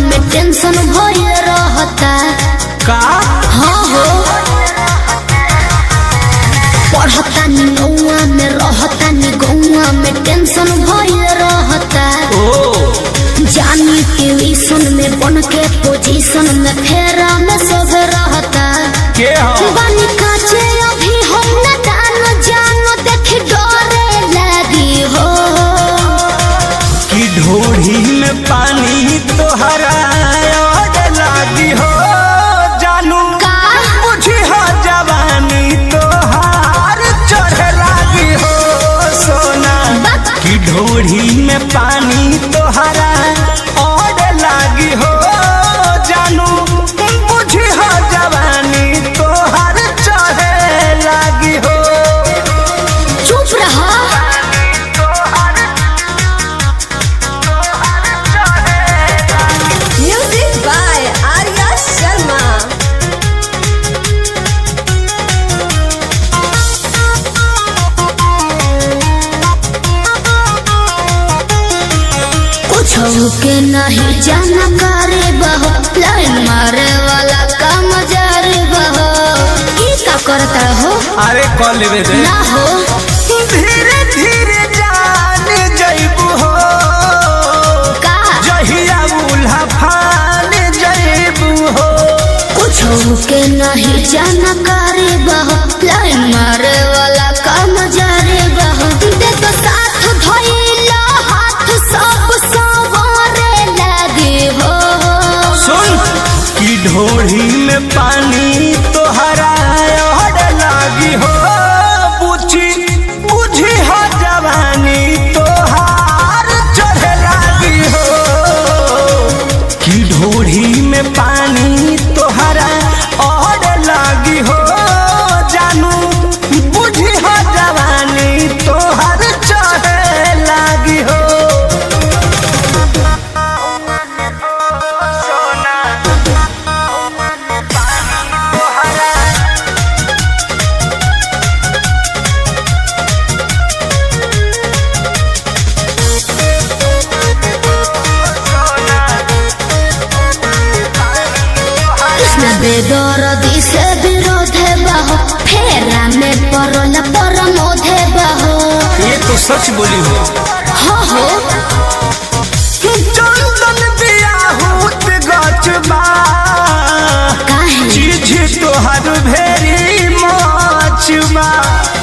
में टेंशन भइल रहता का हाँ हो पढ़ता नी नौआ में रहता नी गौआ में टेंशन भइल रहता जानी ट्यूशन में बन के पोजीशन में फेरा में सब रहता के हो बानी काचे अभी हम न जानो देख डरे लगी हो कि ढोढ़ी में पानी तोहरा लागी हो जानू का बुझी हो जवानी तोहार चढ़े लागी हो सोना कि ढोढ़ी में पानी तोहरा और लागी हो जानू बुझी हो जवानी तोहार चढ़े लागी हो चुप रहा Music by Arya Sharma. कुछ के नहीं जानकारी बहो लाइन मारे वाला काम जारी बहो ई का करता हो अरे कॉल लेवे दे ना हो धीरे धीरे जान जइबू हो का जहिया उल्हा फान जइबू हो कुछ के नहीं जानकारी बहो लाइन मारे वाला काम जारी बहो दे तो साथ धइला हाथ सब सवारे लगे हो सुन कि ढोढ़ी में पानी तोहरा और लागी हो बुझी बुझी हो जवानी तोहार चढ़े लागी हो कि ढोढ़ी में पानी तोहरा और लागी हो जानू बुझी हो जवानी तोहार चढ़े लागी हो कृष्ण बेदरदी से विरोध बहो फेरा में परल परमोध बहो ये तो सच बोली हो हो चंदन बियाहूत गचबा काहे चीज तोहर भेरी मचबा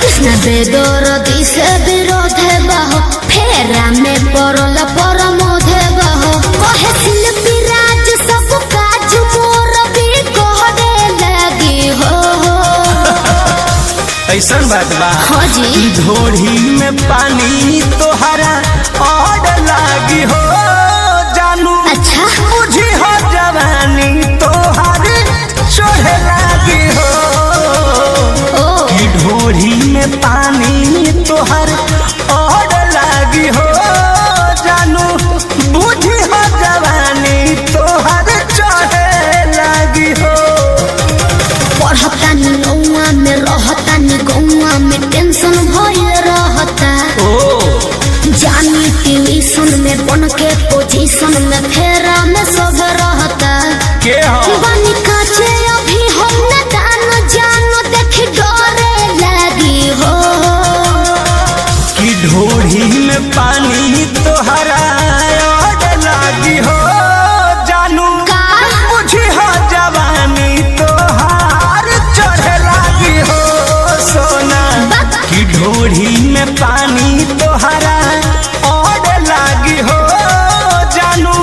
कृष्ण बेदरदी से विरोध बहो फेरा में परल परमोध बहो कहे शिल्पी राज सब काज मोर भी कहरे लगी हो ऐसन बात बा हाँ जी ढोढ़ी में पानी तोहरा और लागी हो जानू अच्छा बुझी हो जवानी तोहर चढ़े लागी हो ओ कि ढोढ़ी में पानी तोहर और लागी हो जानू बुझी हो जवानी तोहर चढ़े लागी हो पढ़ता नी नौआ में रहता नी गौआ में टेंशन भइल रहता जानी ट्यूशन में बन के पोजीशन में फेरा में सब रहता के हो बानी काचे अभी हम न जानो देख डरे लगी हो कि ढोढ़ी में पानी तोहरा और लागी हो जानू का बुझी हो जवानी तोहार चढ़े लागी हो सोना कि ढोढ़ी में पानी तोहरा और लागी हो जानू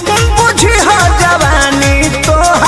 बुझी हो जवानी तोहार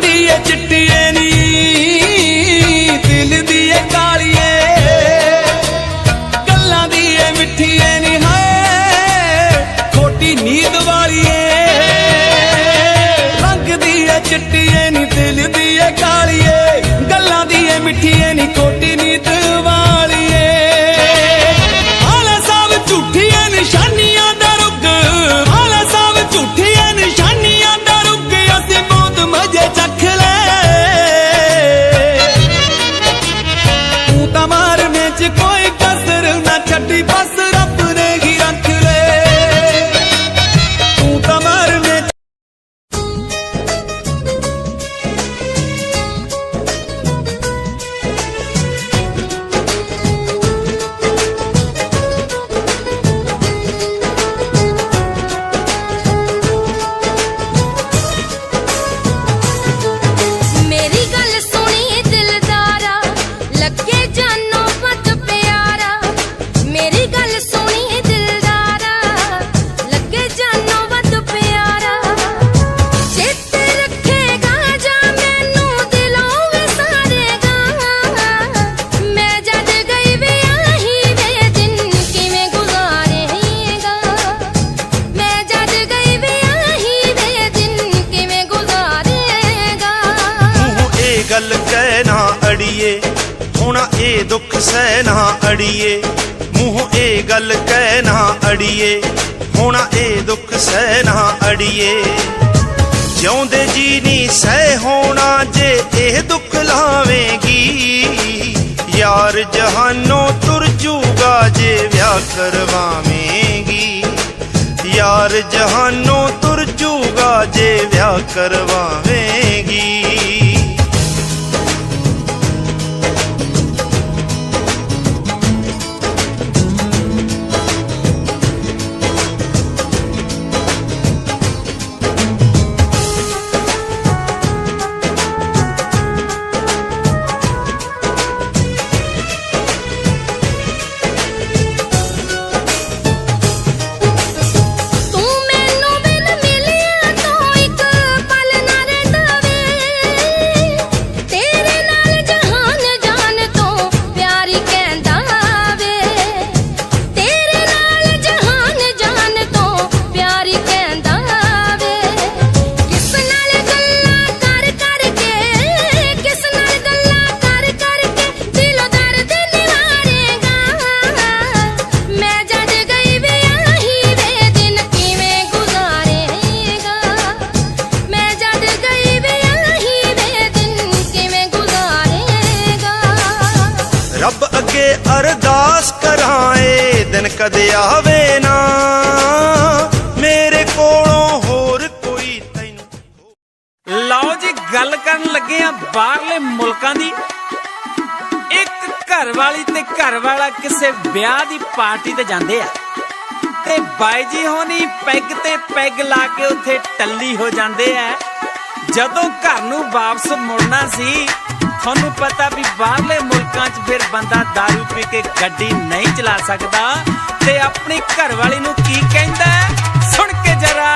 दी है चिट्टिए नी दिल दी है कालिए गल्लां दी है मिठिए नी हाय खोटी नींद वालिए रंग दी है चिट्टिए नी दिल दी है कालिए गल्लां दी है मिठिए नी खोटी नींद वालिए आला सब झूठियां निशानियां दा रुग आला सब झूठियां निशानियां दा रुग असीं बहुत मजे चख ले तू तां मारने च कोई कसर ना छड्डी बस रब ने ही रख ले तू तां मारने मेरी गल सुनी दिलदारा लगे जानो मत प्यारा मेरी गल सुनी दिलदारा लगे जानो मत प्यारा चित रखेगा जा मैनू दिलों विसारेगा मैं जद गई वे आही वे दिन किवें गुजारेगा मैं जद गई वे आही वे दिन किवें गुजारेगा ਮੂੰਹ ਇਹ ਗੱਲ ਕਹਿ ਨਾ ਅੜੀਏ ਹੋਣਾ ਇਹ ਦੁੱਖ ਸਹਿ ਨਾ ਅੜੀਏ ਮੂੰਹ ਇਹ ਗੱਲ ਕਹਿ ਨਾ ਅੜੀਏ ਹੋਣਾ ਇਹ ਦੁੱਖ ਸਹਿ ਨਾ ਅੜੀਏ ਜਿਉਂਦੇ ਜੀ ਨਹੀਂ ਸਹਿ ਹੋਣਾ ਜੇ ਇਹ ਦੁੱਖ ਲਾਵੇਂਗੀ ਯਾਰ ਜਹਾਨੋਂ ਤੁਰ ਜੂਗਾ ਜੇ ਵਿਆਹ ਕਰਵਾਵੇਂਗੀ ਯਾਰ ਜਹਾਨੋਂ ਤੁਰ ਜੂਗਾ ਜੇ ਵਿਆਹ ਕਰਵਾਵੇਂਗੀ तू मैनू बिन मिलिया तो एक पल ना रहिंदा वे तेरे नाल जहान जान तो प्यारी कहंदा वे तेरे नाल जहान जान तो प्यारी कहंदा वे किस नाल गल्लां कर के किस नाल गल्लां कर के दिलों दर्द निवारेगा मैं जद गई वे आही वे दिन किवें गुजारेगा मैं जद गई वे आही वे दिन किवें गुजारेगा ਰੱਬ ਅੱਗੇ ਅਰਦਾਸ ਕਰਾਂਏ ਦਿਨ ਕਦੇ ਆਵੇ ਨਾ ਮੇਰੇ ਕੋਲੋਂ ਹੋਰ ਕੋਈ ਤੈਨੂੰ ਲਓ ਜੀ ਗੱਲ ਕਰਨ ਲੱਗੇ ਆ ਬਾਹਰਲੇ ਮੁਲਕਾਂ ਦੀ ਇੱਕ ਘਰ ਵਾਲੀ ਤੇ ਘਰ ਵਾਲਾ ਕਿਸੇ ਵਿਆਹ ਦੀ ਪਾਰਟੀ ਤੇ ਜਾਂਦੇ ਆ ਤੇ ਬਾਈ ਜੀ ਹੋਣੀ ਪੈਗ ਤੇ ਪੈਗ ਲਾ ਕੇ ਉੱਥੇ ਟੱਲੀ ਹੋ ਜਾਂਦੇ ਆ ਜਦੋਂ ਘਰ ਨੂੰ ਵਾਪਸ ਮੁੜਨਾ ਸੀ ਤੁਹਾਨੂੰ ਪਤਾ ਵੀ ਬਾਹਰਲੇ ਮੁਲਕਾਂ 'ਚ ਫਿਰ ਬੰਦਾ ਦਾਰੂ ਪੀ ਕੇ ਗੱਡੀ ਨਹੀਂ ਚਲਾ ਸਕਦਾ ਤੇ ਆਪਣੀ ਘਰ ਵਾਲੀ ਨੂੰ ਕੀ ਕਹਿੰਦਾ ਸੁਣ ਕੇ ਜਰਾ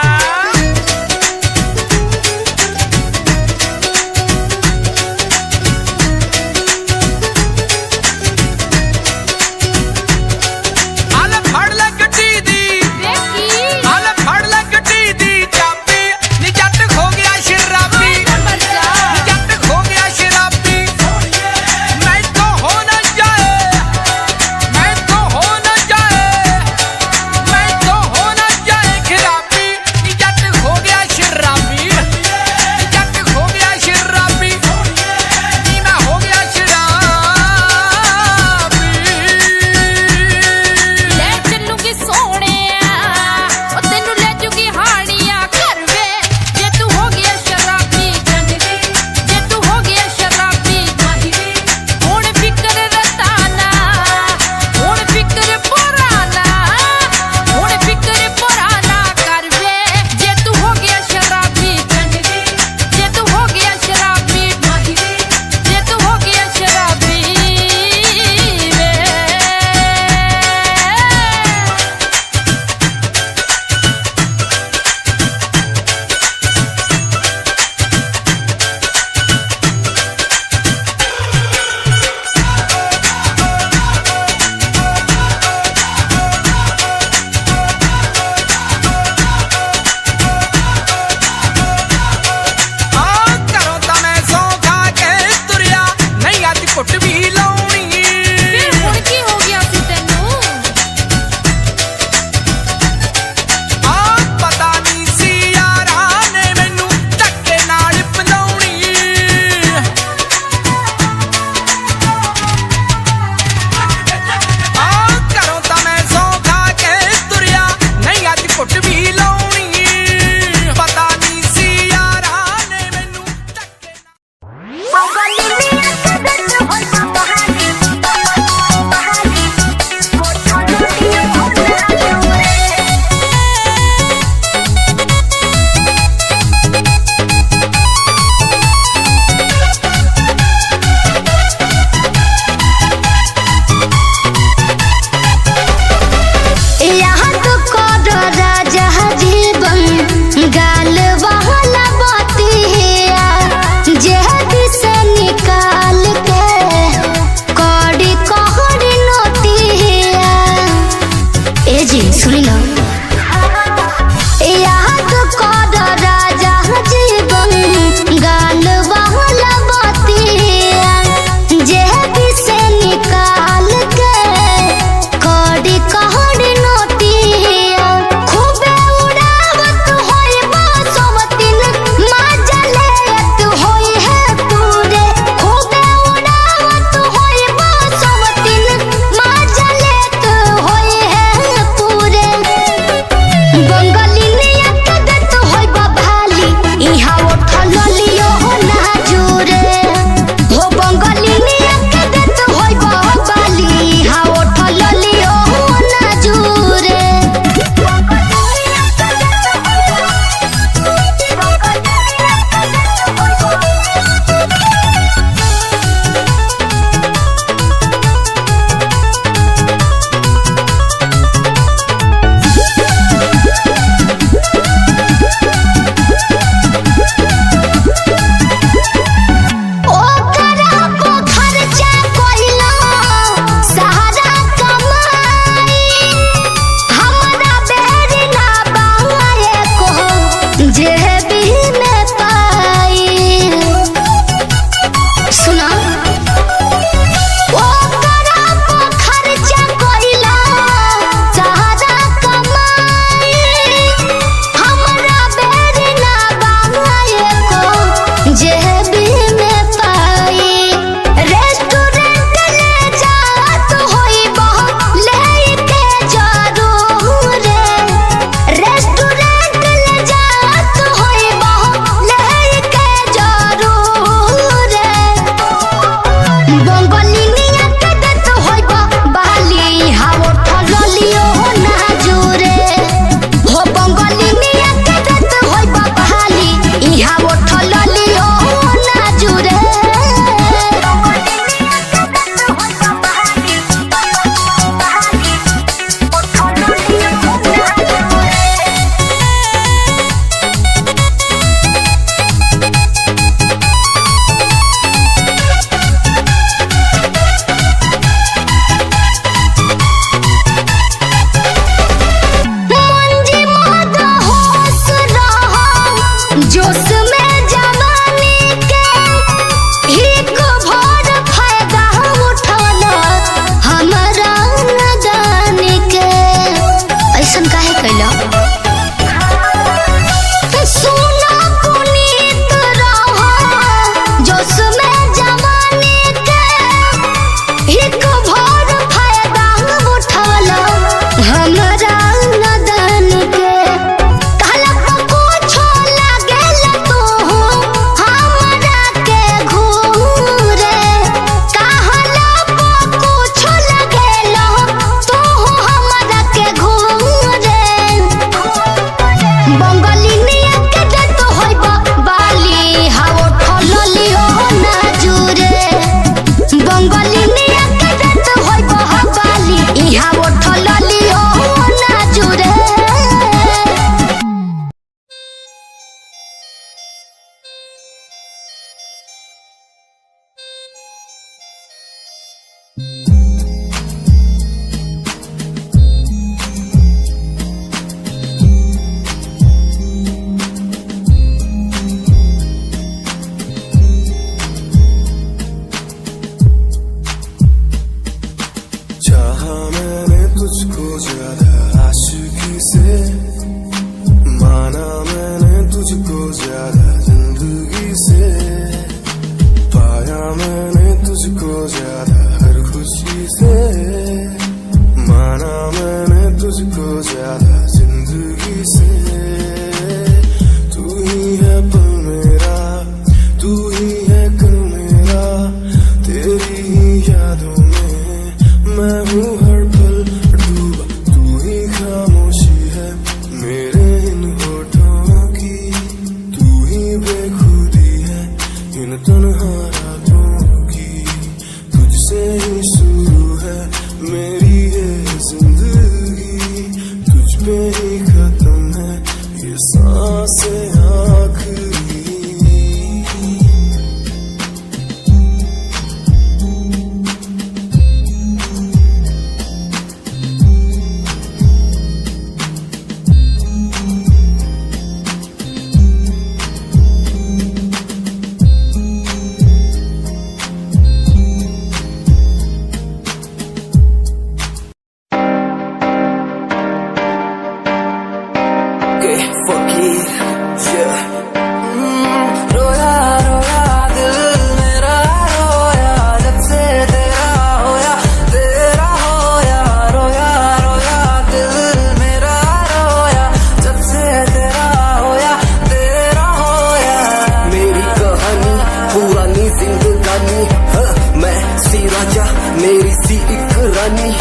ਆਲੇ ਫੜ ਲੈ ਗੱਡੀ ਦੀ ਵੇਖੀ ਆਲੇ ਫੜ ਲੈ ਗੱਡੀ ਦੀ ਚਾਬੀ ਨੀ ਜੱਟ ਖੋ ਗਿਆ ਸ਼ਰਾਬੀ ਨੀ ਜੱਟ ਖੋ ਗਿਆ ਸ਼ਰਾਬੀ ਮੈਥੋਂ ਹੋ ਨਾ ਜਾਏ ਮੈਥੋਂ ਹੋ ਨਾ ਜਾਏ ਮੈਥੋਂ ਹੋ ਨਾ ਜਾਏ ਖਰਾਬੀ ਨੀ ਜੱਟ जोश में जवानी के एक भर फायदा उठौला हमारा नादानी के। ऐसन काहे कैला? सुना पुनीत रहो जोश में जवानी के एक भर फायदा उठौला हमारा नादान के। कहला कुछ लागेल तू हमरा के घूरे, कहला कुछ लागेल तू हमरा के घूरे। बंगाली निया के देत होइबा बाली हाओ ठललियो ना जुरे। बंगाली निया के देत होइबा बाली हाओ ठललियो ना जुरे। चाहा मैंने तुझको ज्यादा आशिकी से, माना मैंने तुझको ज्यादा जिंदगी से, पाया मैंने तुझको ज्यादा हर खुशी से, माना मैंने तुझको ज्यादा जिंदगी से। तू ही है पल मेरा, तू ही है कल मेरा, तेरी ही यादों में मैं हूँ हर पल डूबा। तू ही खामोशी है मेरे इन होठों की, तू ही बेखुदी है इन तन्हा रातों की। तुझसे ही शुरू है मेरी ये जिंदगी, तुझ पे ही खत्म है ये सांसें आखिरी। रोया रोया दिल मेरा रोया, जब से तेरा होया रोया रोया दिल मेरा रोया, जब से तेरा होया। मेरी कहानी पुरानी जिंदगानी, मैं सी राजा मेरी सी एक रानी,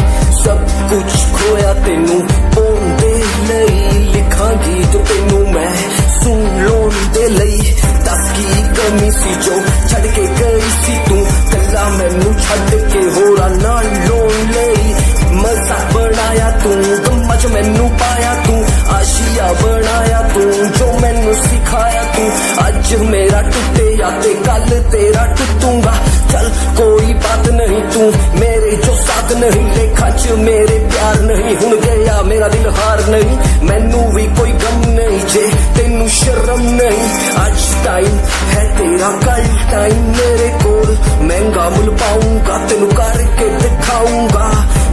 सब कुछ खोया तेनू पोंदे नहीं, लिखांगी तो तेनू मैं सुन लोन दे लई। दस की कमी सी जो छड़ के गई सी तू, कला मैनू छड़ के होरा नाल लोन लई। मजाक बनाया तू, गम्मा च मैनू पाया तू, आशिया बनाया तू, जो मैनू सिखाया तू। अज मेरा टुटे या ते कल तेरा टुटूंगा, चल कोई बात नहीं, तू मेरे जो साथ नहीं, लेखा च मेरे प्यार नहीं। हुण गया मेरा दिल हार नहीं, मैनू भी कोई गम नहीं जे तेनू शर्म नहीं। आज टाइम है तेरा कल टाइम मेरे कोल, महंगा मुल पाऊंगा तेनू करके दिखाऊंगा।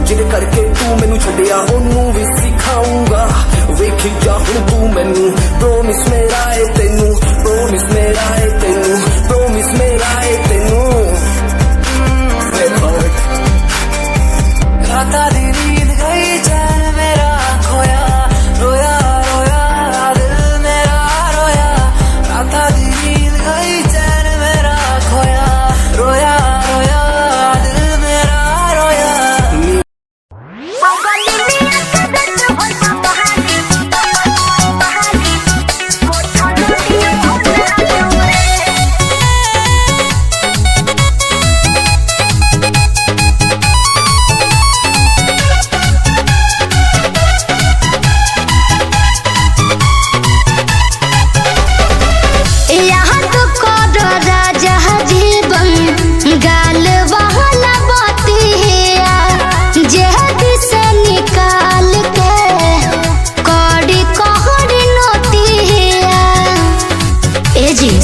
जिद करके तू मैनू छड्डिया ओनू भी सिखाऊंगा। वेखी जा हुण तू मैनू, प्रोमिस मेरा है तेनू, प्रोमिस मेरा है तेनू, प्रोमिस मेरा है तेनू। राता दी नींद गई चैन मेरा खोया, रोया रोया दिल मेरा रोया। राता दी नींद गई चैन मेरा खोया, रोया रोया दिल मेरा रोया। बंगाली निया के देत होइबा बाली, बाली वो ठललियो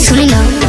सुनी ना